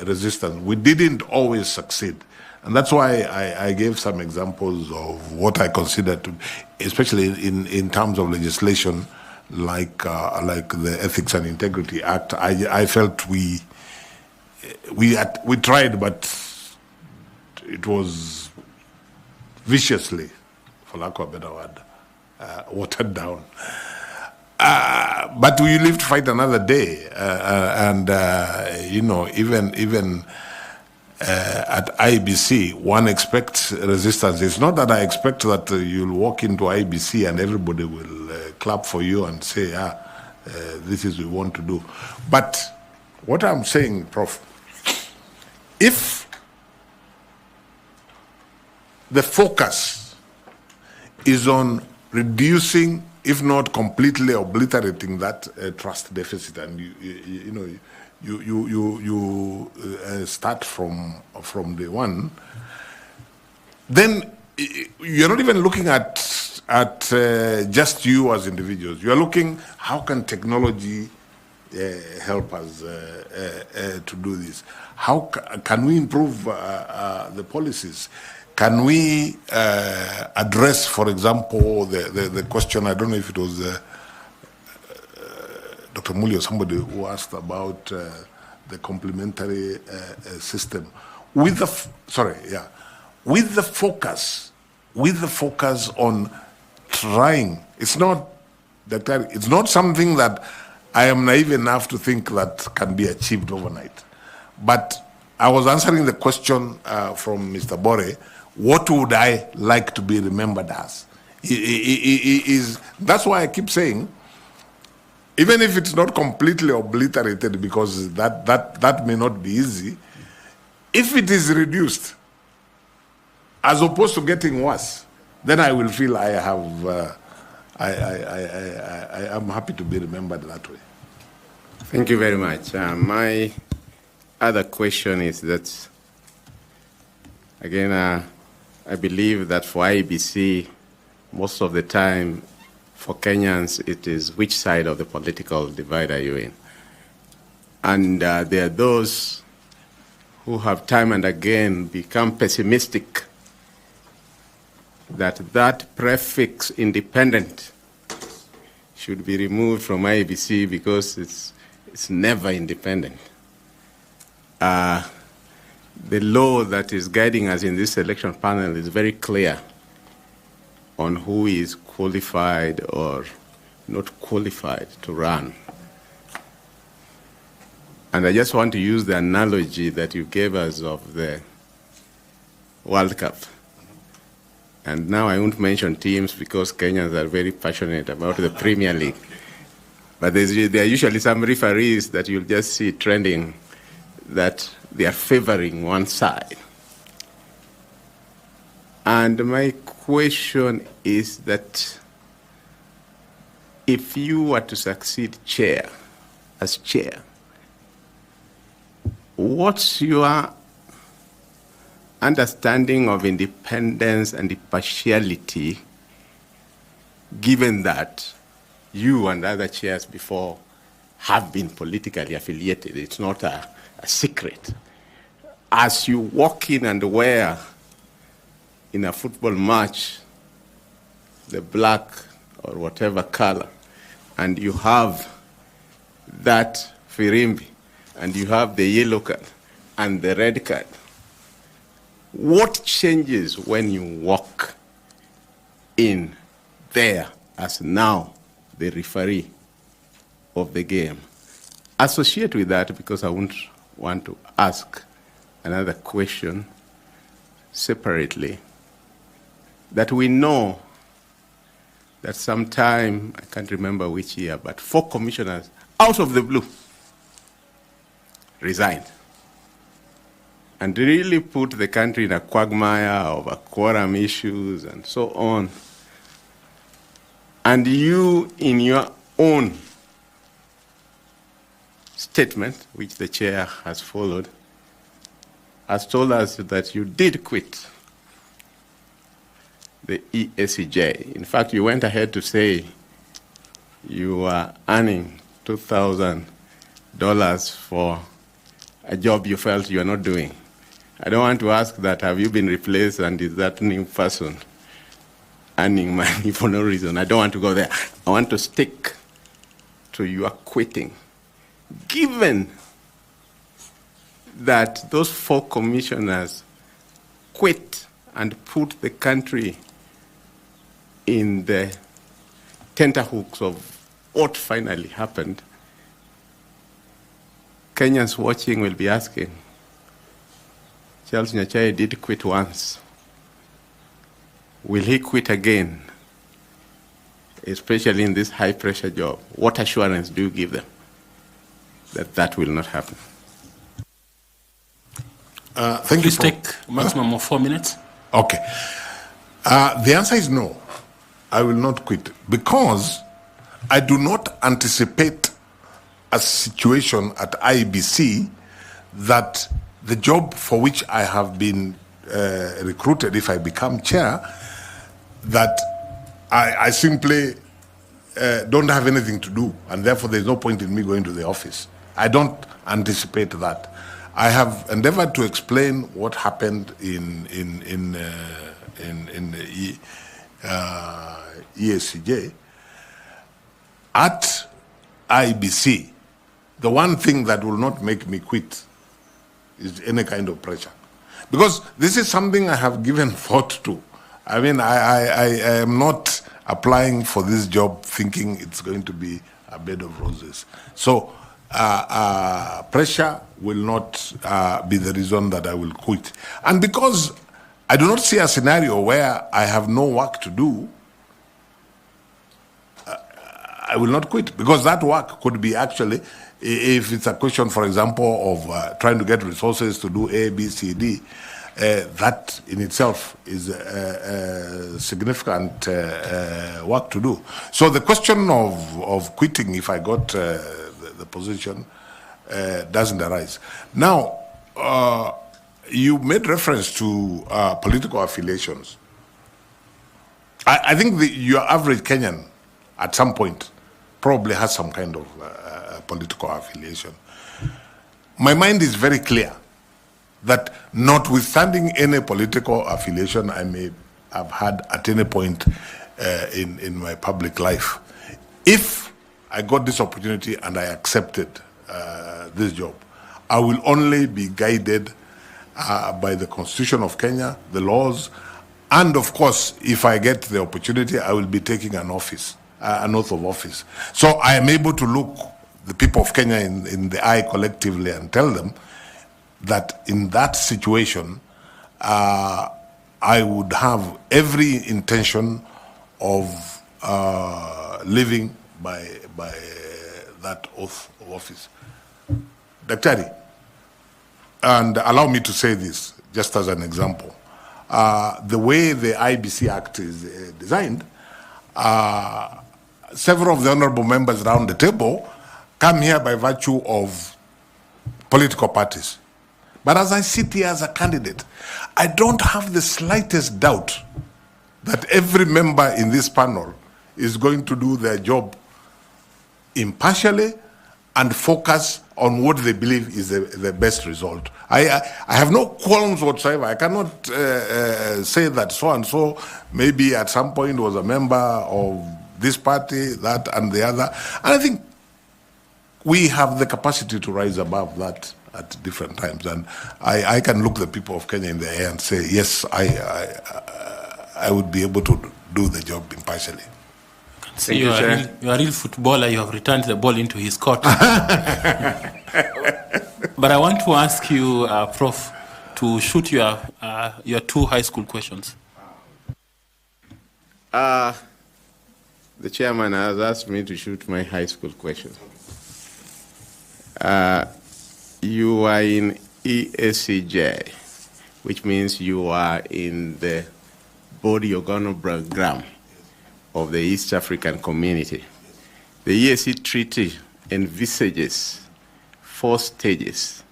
[SPEAKER 10] resistance, we didn't always succeed. And that's why I gave some examples of what I consider to, especially in terms of legislation, like the Ethics and Integrity Act. I felt we tried, but it was viciously, for lack of a better word, watered down. But we live to fight another day, and you know, even at IEBC, one expects resistance. It's not that I expect that you'll walk into IEBC and everybody will clap for you and say, this is what we want to do. But what I'm saying, Prof, if the focus is on reducing, if not completely obliterating, that trust deficit, and you start from day one, then you're not even looking at just you as individuals. You're looking, how can technology help us to do this? How can we improve the policies? Can we address, for example, the question, I don't know if it was Dr. Muli or somebody who asked about the complementary system. With the focus on trying. It's not something that I am naive enough to think that can be achieved overnight. But I was answering the question from Mr. Bore, what would I like to be remembered as? That's why I keep saying, even if it's not completely obliterated, because that may not be easy, if it is reduced, as opposed to getting worse, then I will feel I am happy to be remembered that way.
[SPEAKER 5] Thank you very much. My other question is that, again, I believe that for IEBC, most of the time, for Kenyans, it is which side of the political divide are you in? And there are those who have time and again become pessimistic that prefix independent should be removed from IEBC because it's never independent. The law that is guiding us in this election panel is very clear on who is qualified or not qualified to run. And I just want to use the analogy that you gave us of the World Cup. And now I won't mention teams because Kenyans are very passionate about the Premier League. But there are usually some referees that you'll just see trending that they are favoring one side. And my question is that if you were to succeed as chair, what's your understanding of independence and impartiality, given that you and other chairs before have been politically affiliated? It's not a secret. As you walk in and wear in a football match the black or whatever color, and you have that firimbi, and you have the yellow card and the red card, what changes when you walk in there as now the referee of the game? Associate with that, because I wouldn't want to ask another question separately, that we know that sometime, I can't remember which year, but 4 commissioners out of the blue resigned and really put the country in a quagmire over quorum issues and so on. And you, in your own statement, which the chair has followed, has told us that you did quit the ESCJ. In fact, you went ahead to say you were earning $2,000 for a job you felt you are not doing. I don't want to ask that, have you been replaced and is that new person earning money for no reason? I don't want to go there. I want to stick to your quitting. Given that those 4 commissioners quit and put the country in the tenterhooks of what finally happened, Kenyans watching will be asking, Charles Nyachae did quit once. Will he quit again? Especially in this high-pressure job. What assurance do you give them that that will not happen?
[SPEAKER 10] Thank you.
[SPEAKER 1] Please take maximum of 4 minutes.
[SPEAKER 10] Okay. The answer is no. I will not quit because I do not anticipate a situation at IEBC that the job for which I have been recruited, if I become chair, that I simply don't have anything to do, and therefore there's no point in me going to the office. I don't anticipate that. I have endeavored to explain what happened in the ESCJ. At IEBC, the one thing that will not make me quit is any kind of pressure. Because this is something I have given thought to. I mean, I am not applying for this job thinking it's going to be a bed of roses. So pressure will not be the reason that I will quit. And because I do not see a scenario where I have no work to do, I will not quit, because that work could be actually, if it's a question, for example, of trying to get resources to do A, B, C, D, that in itself is significant work to do. So the question of quitting, if I got the position, doesn't arise. Now, you made reference to political affiliations. I think your average Kenyan, at some point, probably has some kind of political affiliation. My mind is very clear that notwithstanding any political affiliation I may have had at any point in my public life, if I got this opportunity and I accepted this job, I will only be guided by the Constitution of Kenya, the laws, and of course, if I get the opportunity, I will be taking an office, an oath of office. So I am able to look the people of Kenya in the eye collectively and tell them that in that situation, I would have every intention of living by that oath of office. Daktari, and allow me to say this just as an example. The way the IEBC Act is designed, several of the honorable members around the table come here by virtue of political parties. But as I sit here as a candidate, I don't have the slightest doubt that every member in this panel is going to do their job impartially and focus on what they believe is the best result. I have no qualms whatsoever. I cannot say that so-and-so maybe at some point was a member of this party, that and the other. And I think we have the capacity to rise above that at different times. And I can look the people of Kenya in the eye and say, yes, I would be able to do the job impartially.
[SPEAKER 1] So you are a real footballer. You have returned the ball into his court. But I want to ask you, Prof, to shoot your 2 high school questions.
[SPEAKER 5] The chairman has asked me to shoot my high school question. You are in ESCJ, which means you are in the body organogram of the East African community. The ESC Treaty envisages 4 stages.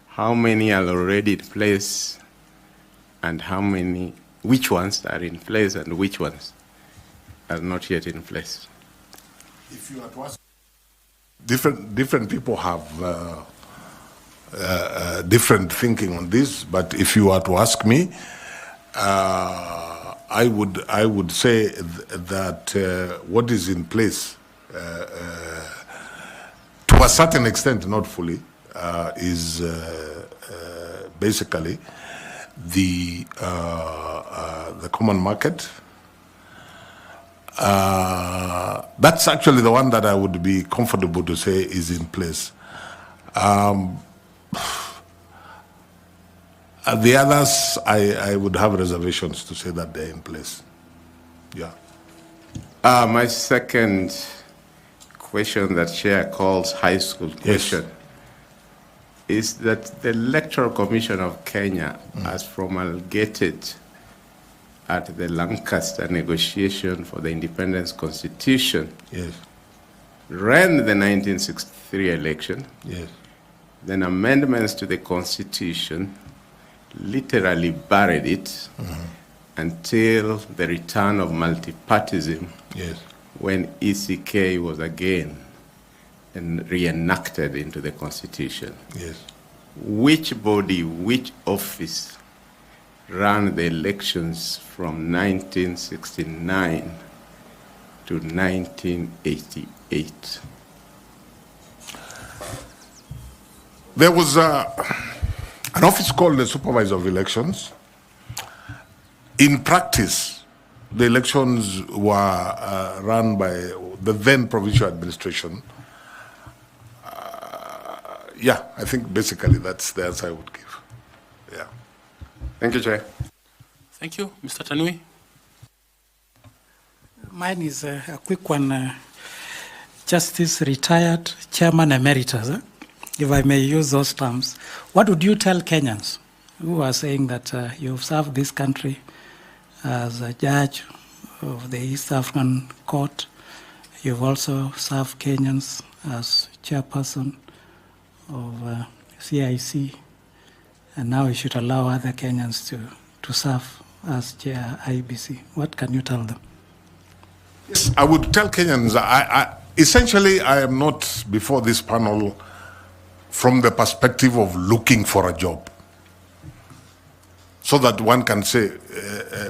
[SPEAKER 5] How many are already in place, and which ones are in place and which ones are not yet in place?
[SPEAKER 10] If you are to ask different people have different thinking on this, but if you are to ask me, I would say that what is in place, to a certain extent, not fully, is basically the common market. That's actually the one that I would be comfortable to say is in place. The others, I would have reservations to say that they're in place. Yeah.
[SPEAKER 5] My second question that Chair calls high school question is that the Electoral Commission of Kenya has promulgated at the Lancaster negotiation for the Independence Constitution, ran the 1963 election, then amendments to the Constitution literally buried it until the return of multipartism, when ECK was again reenacted into the Constitution. Which body, which office ran the elections from 1969 to 1988?
[SPEAKER 10] There was an office called the Supervisor of Elections. In practice, the elections were run by the then provincial administration. Yeah, I think basically that's the answer I would give. Yeah.
[SPEAKER 5] Thank you, Chair.
[SPEAKER 1] Thank you. Mr. Tanui?
[SPEAKER 3] Mine is a quick one. Justice retired Chairman Emeritus, if I may use those terms. What would you tell Kenyans who are saying that you've served this country as a judge of the East African Court? You've also served Kenyans as chairperson of CIC, and now you should allow other Kenyans to serve as chair IEBC. What can you tell them?
[SPEAKER 10] Yes, I would tell Kenyans, essentially I am not before this panel from the perspective of looking for a job, so that one can say,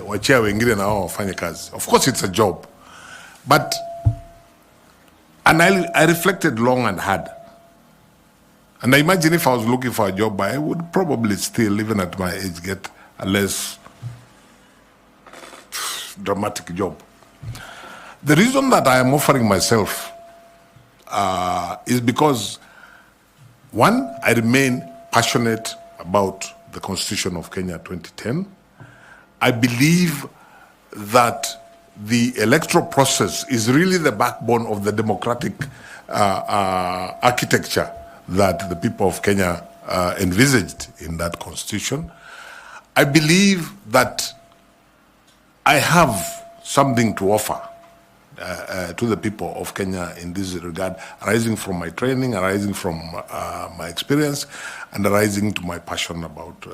[SPEAKER 10] wachia wengine na wao wafanye kazi. Of course it's a job, but, and I reflected long and hard. And I imagine if I was looking for a job, I would probably still, even at my age, get a less dramatic job. The reason that I am offering myself is because, one, I remain passionate about the Constitution of Kenya 2010. I believe that the electoral process is really the backbone of the democratic architecture that the people of Kenya envisaged in that constitution. I believe that I have something to offer to the people of Kenya in this regard, arising from my training, arising from my experience, and arising to my passion about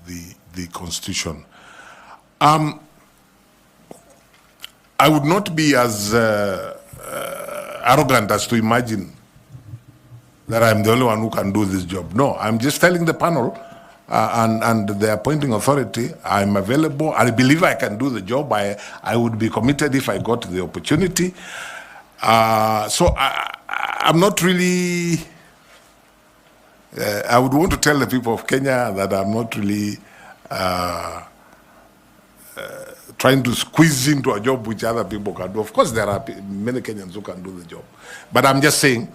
[SPEAKER 10] the constitution. I would not be as arrogant as to imagine that I'm the only one who can do this job. No, I'm just telling the panel and the appointing authority, I'm available. I believe I can do the job. I would be committed if I got the opportunity. So I'm not really, I would want to tell the people of Kenya that I'm not really trying to squeeze into a job which other people can do. Of course, there are many Kenyans who can do the job. But I'm just saying,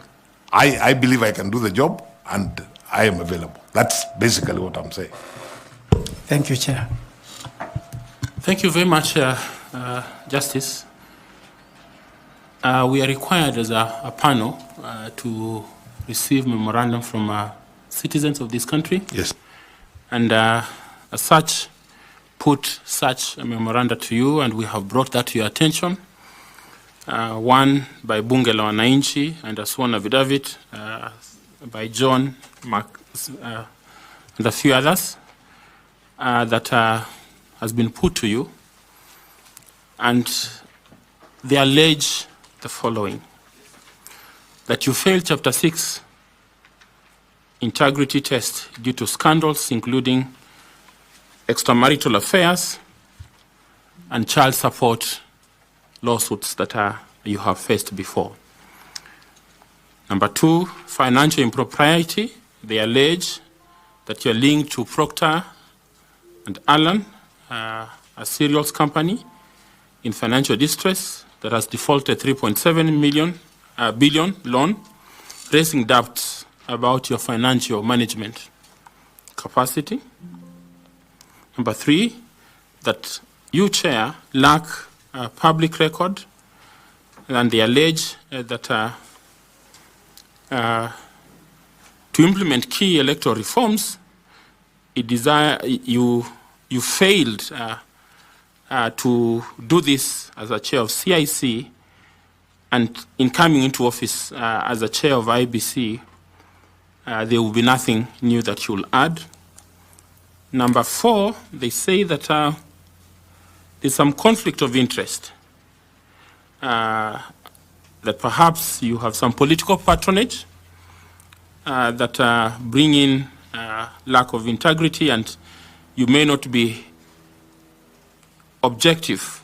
[SPEAKER 10] I believe I can do the job and I am available. That's basically what I'm saying.
[SPEAKER 3] Thank you, Chair.
[SPEAKER 1] Thank you very much, Justice. We are required as a panel to receive memorandum from citizens of this country.
[SPEAKER 10] Yes.
[SPEAKER 1] And as such, put such a memoranda to you, and we have brought that to your attention. One by Bunge la Wananchi and a sworn affidavit by John, Mark, and a few others that has been put to you. And they allege the following. that you failed Chapter 6 integrity test due to scandals including extramarital affairs and child support lawsuits that you have faced before. Number 2, financial impropriety. They allege that you're linked to Procter and Allen, a cereals company in financial distress that has defaulted 3.7 billion loan, raising doubts about your financial management capacity. Number 3, that you, Chair, lack a public record, and they allege that to implement key electoral reforms, you failed to do this as a chair of CIC, and in coming into office as a chair of IEBC, there will be nothing new that you'll add. Number 4, they say that there's some conflict of interest, that perhaps you have some political patronage that bring in lack of integrity, and you may not be objective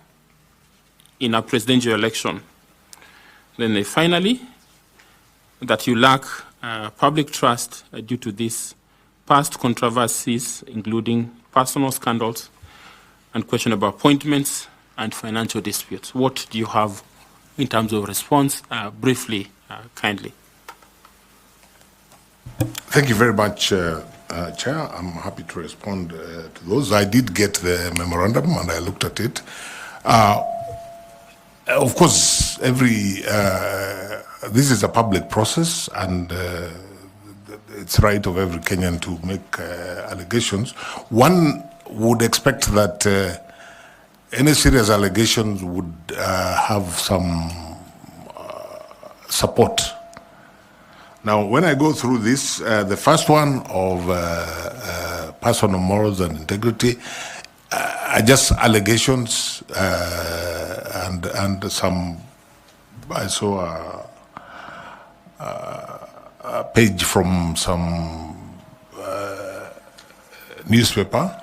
[SPEAKER 1] in a presidential election. Then finally, that you lack public trust due to these past controversies, including personal scandals and questionable appointments and financial disputes. What do you have in terms of response? Briefly, kindly.
[SPEAKER 10] Thank you very much, Chair. I'm happy to respond to those. I did get the memorandum and I looked at it. Of course, this is a public process, and it's right of every Kenyan to make allegations. One would expect that any serious allegations would have some support. Now, when I go through this, the first one of personal morals and integrity are just allegations, and some. I saw a page from some newspaper,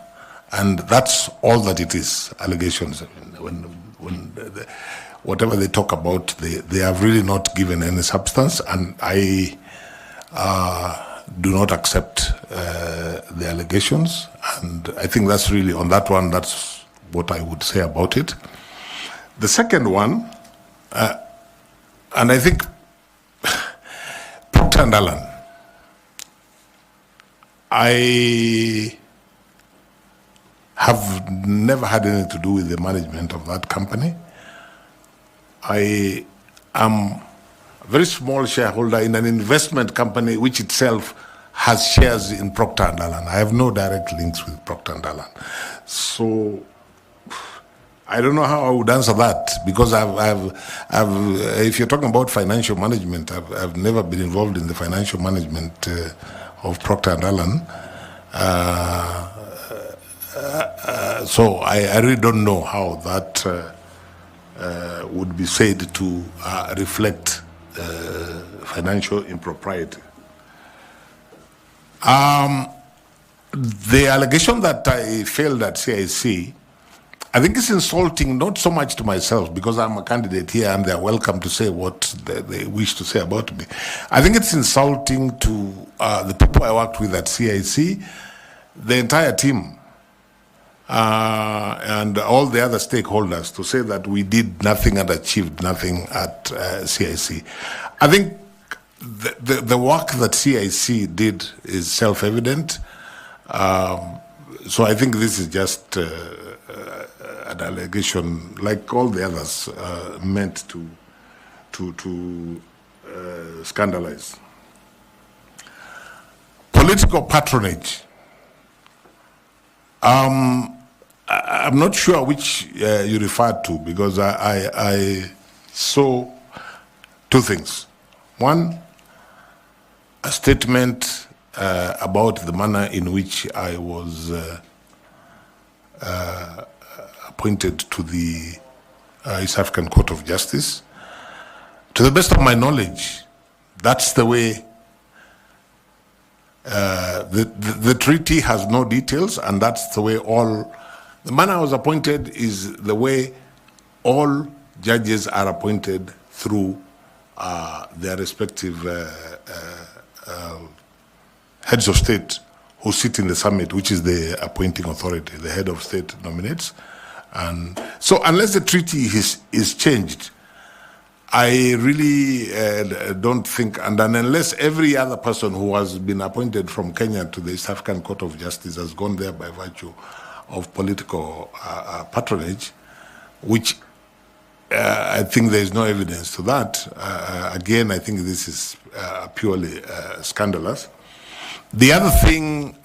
[SPEAKER 10] and that's all that it is, allegations. Whatever they talk about, they have really not given any substance, and I do not accept the allegations, and I think that's really, on that one, that's what I would say about it. The second one, and I think Procter & Allen, I have never had anything to do with the management of that company. I am a very small shareholder in an investment company which itself has shares in Procter & Allen. I have no direct links with Procter & Allen. So I don't know how I would answer that, because if you're talking about financial management, I've never been involved in the financial management of Procter & Allen. So I really don't know how that would be said to reflect financial impropriety. The allegation that I failed at CIC, I think it's insulting, not so much to myself, because I'm a candidate here and they're welcome to say what they wish to say about me. I think it's insulting to the people I worked with at CIC, the entire team, and all the other stakeholders, to say that we did nothing and achieved nothing at CIC. I think the work that CIC did is self-evident. So I think this is just an allegation, like all the others, meant to scandalize. Political patronage. I'm not sure which you referred to, because I saw two things. One, a statement about the manner in which I was appointed to the East African Court of Justice. To the best of my knowledge, That's the way. The treaty has no details, and that's the way all. The man I was appointed is the way all judges are appointed through their respective heads of state who sit in the summit, which is the appointing authority. The head of state nominates. And so unless the treaty is changed, I really don't think, and unless every other person who has been appointed from Kenya to the East African Court of Justice has gone there by virtue of political patronage, which I think there is no evidence to that. Again, I think this is purely scandalous. The other thing,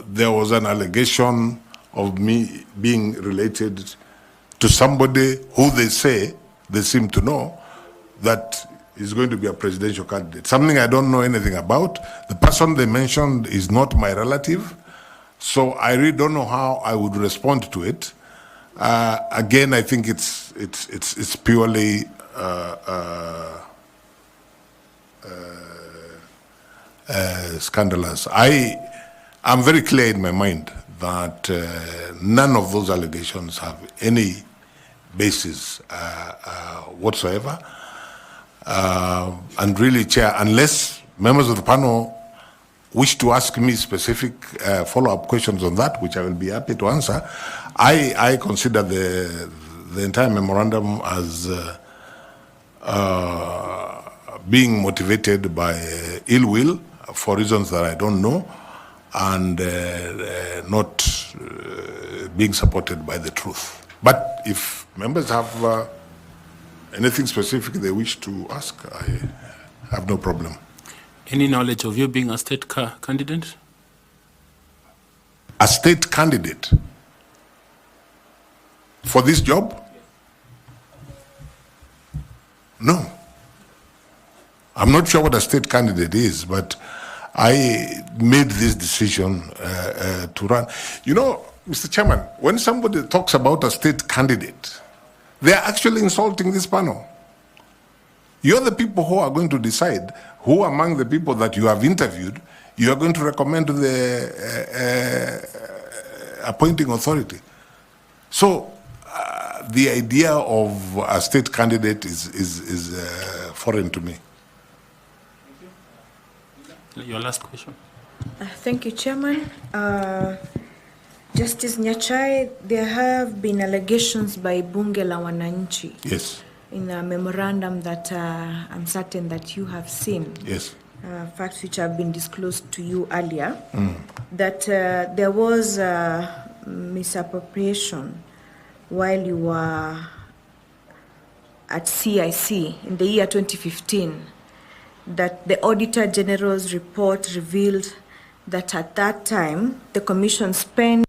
[SPEAKER 10] there was an allegation of me being related to somebody who they seem to know that is going to be a presidential candidate. Something I don't know anything about. The person they mentioned is not my relative, so I really don't know how I would respond to it. Again, I think it's purely scandalous. I'm very clear in my mind that none of those allegations have any basis whatsoever. And really, Chair, unless members of the panel wish to ask me specific follow-up questions on that, which I will be happy to answer, I consider the entire memorandum as being motivated by ill will for reasons that I don't know, and not being supported by the truth. But if members have anything specific they wish to ask, I have no problem.
[SPEAKER 1] Any knowledge of you being a state candidate?
[SPEAKER 10] A state candidate for this job? No. I'm not sure what a state candidate is, but I made this decision to run. You know, Mr. Chairman, when somebody talks about a state candidate, they are actually insulting this panel. You're the people who are going to decide who among the people that you have interviewed you are going to recommend to the appointing authority. So the idea of a state candidate is foreign to me.
[SPEAKER 1] Your last question.
[SPEAKER 2] Thank you, Chairman. Justice Nyachai, there have been allegations by Bunge la Wananchi.
[SPEAKER 10] Yes.
[SPEAKER 2] In a memorandum that I'm certain that you have seen.
[SPEAKER 10] Yes.
[SPEAKER 2] Facts which have been disclosed to you earlier, that there was misappropriation while you were at CIC in the year 2015, that the Auditor General's report revealed that at that time, the Commission spent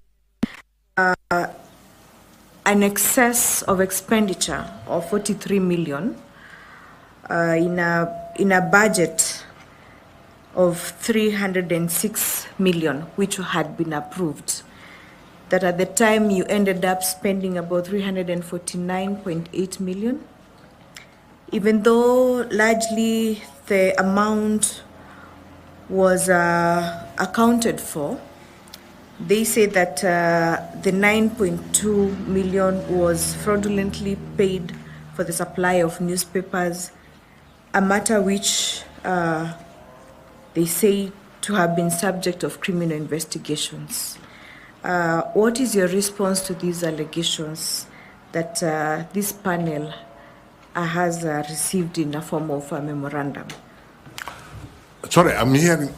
[SPEAKER 2] an excess of expenditure of 43 million in a budget of 306 million, which had been approved. That at the time you ended up spending about 349.8 million. Even though largely the amount was accounted for, they say that the 9.2 million was fraudulently paid for the supply of newspapers, a matter which they say to have been subject of criminal investigations. What is your response to these allegations that this panel has received in the form of a memorandum?
[SPEAKER 10] Sorry, I'm hearing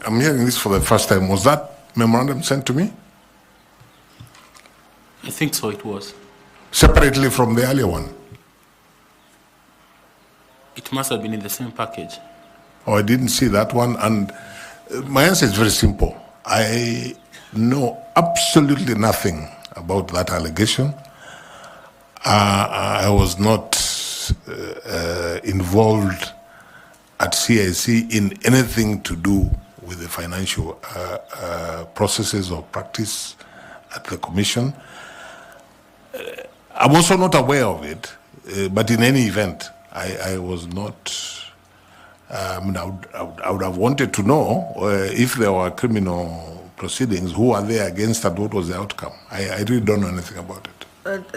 [SPEAKER 10] this for the first time. Was that memorandum sent to me?
[SPEAKER 1] I think so, it was.
[SPEAKER 10] Separately from the earlier one?
[SPEAKER 1] It must have been in the same package.
[SPEAKER 10] Oh, I didn't see that one. And my answer is very simple. I know absolutely nothing about that allegation. I was not involved at CIC in anything to do with the financial processes or practice at the Commission. I'm also not aware of it, but in any event, I was not I would have wanted to know if there were criminal proceedings, who are they against and what was the outcome. I really don't know anything about it.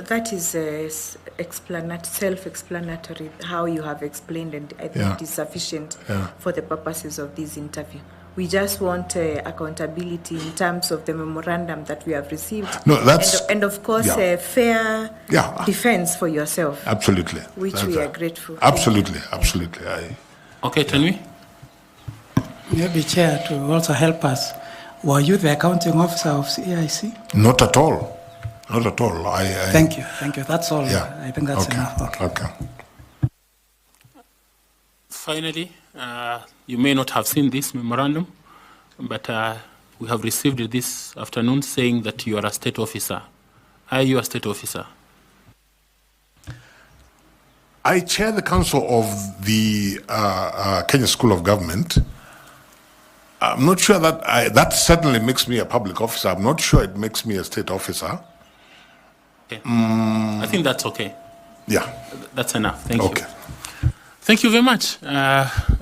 [SPEAKER 2] That is self-explanatory, how you have explained, and I think it is sufficient for the purposes of this interview. We just want accountability in terms of the memorandum that we have received.
[SPEAKER 10] No, that's...
[SPEAKER 2] And of course, a fair defense for yourself.
[SPEAKER 10] Absolutely.
[SPEAKER 2] Which we are grateful.
[SPEAKER 10] Absolutely, absolutely.
[SPEAKER 1] Okay, Tenue?
[SPEAKER 3] Maybe, Chair, to also help us, were you the accounting officer of CIC?
[SPEAKER 10] Not at all. Not at all.
[SPEAKER 3] Thank you. That's all.
[SPEAKER 10] Yeah.
[SPEAKER 3] I think that's enough.
[SPEAKER 10] Okay.
[SPEAKER 1] Finally, you may not have seen this memorandum, but we have received it this afternoon saying that you are a state officer. Are you a state officer?
[SPEAKER 10] I chair the council of the Kenya School of Government. I'm not sure that that certainly makes me a public officer. I'm not sure it makes me a state officer.
[SPEAKER 1] Okay. I think that's okay.
[SPEAKER 10] Yeah.
[SPEAKER 1] That's enough. Thank you. Thank you very much.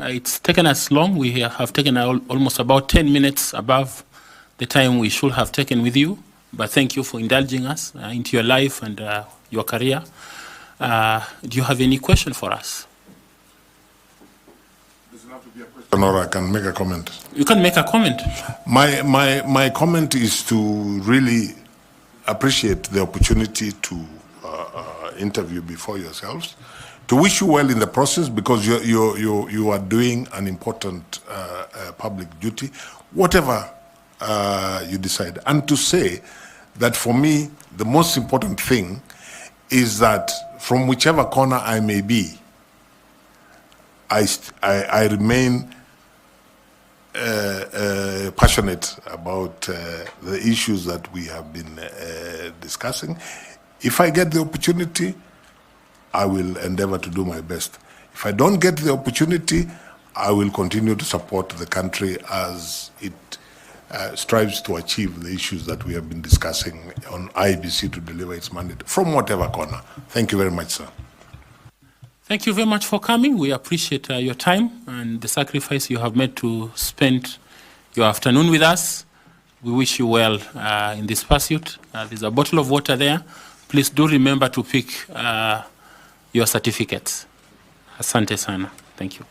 [SPEAKER 1] It's taken us long. We have taken almost about 10 minutes above the time we should have taken with you. But thank you for indulging us into your life and your career. Do you have any question for us?
[SPEAKER 10] Doesn't have to be a question, or I can make a comment.
[SPEAKER 1] You can make a comment.
[SPEAKER 10] My comment is to really appreciate the opportunity to interview before yourselves, to wish you well in the process, because you are doing an important public duty, whatever you decide. And to say that for me, the most important thing is that from whichever corner I may be, I remain passionate about the issues that we have been discussing. If I get the opportunity, I will endeavor to do my best. If I don't get the opportunity, I will continue to support the country as it strives to achieve the issues that we have been discussing on IEBC to deliver its mandate from whatever corner. Thank you very much, sir.
[SPEAKER 1] Thank you very much for coming. We appreciate your time and the sacrifice you have made to spend your afternoon with us. We wish you well in this pursuit. There's a bottle of water there. Please do remember to pick your certificates. Asante sana. Thank you.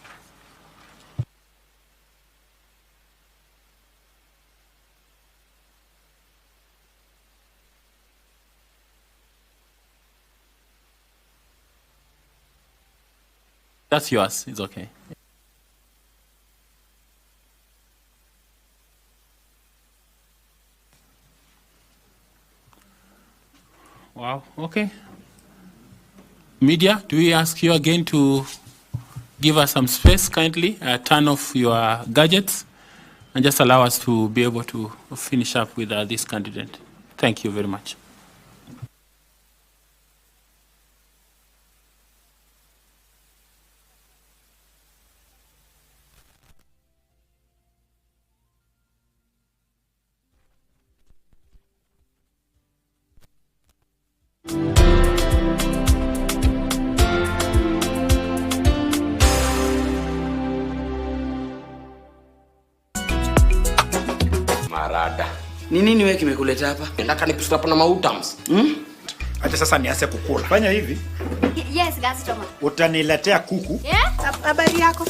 [SPEAKER 1] That's yours. It's okay. Wow. Okay. Media, do we ask you again to give us some space, kindly? Turn off your gadgets and just allow us to be able to finish up with this candidate. Thank you very much.
[SPEAKER 12] Marada. Ni nini wewe kimekuleta hapa? Nataka nipishe hapa na mautams.
[SPEAKER 13] Acha sasa nianze kukula. Fanya hivi.
[SPEAKER 14] Yes, gas tomato.
[SPEAKER 13] Utaniletea kuku.
[SPEAKER 14] Yeah? Habari yako?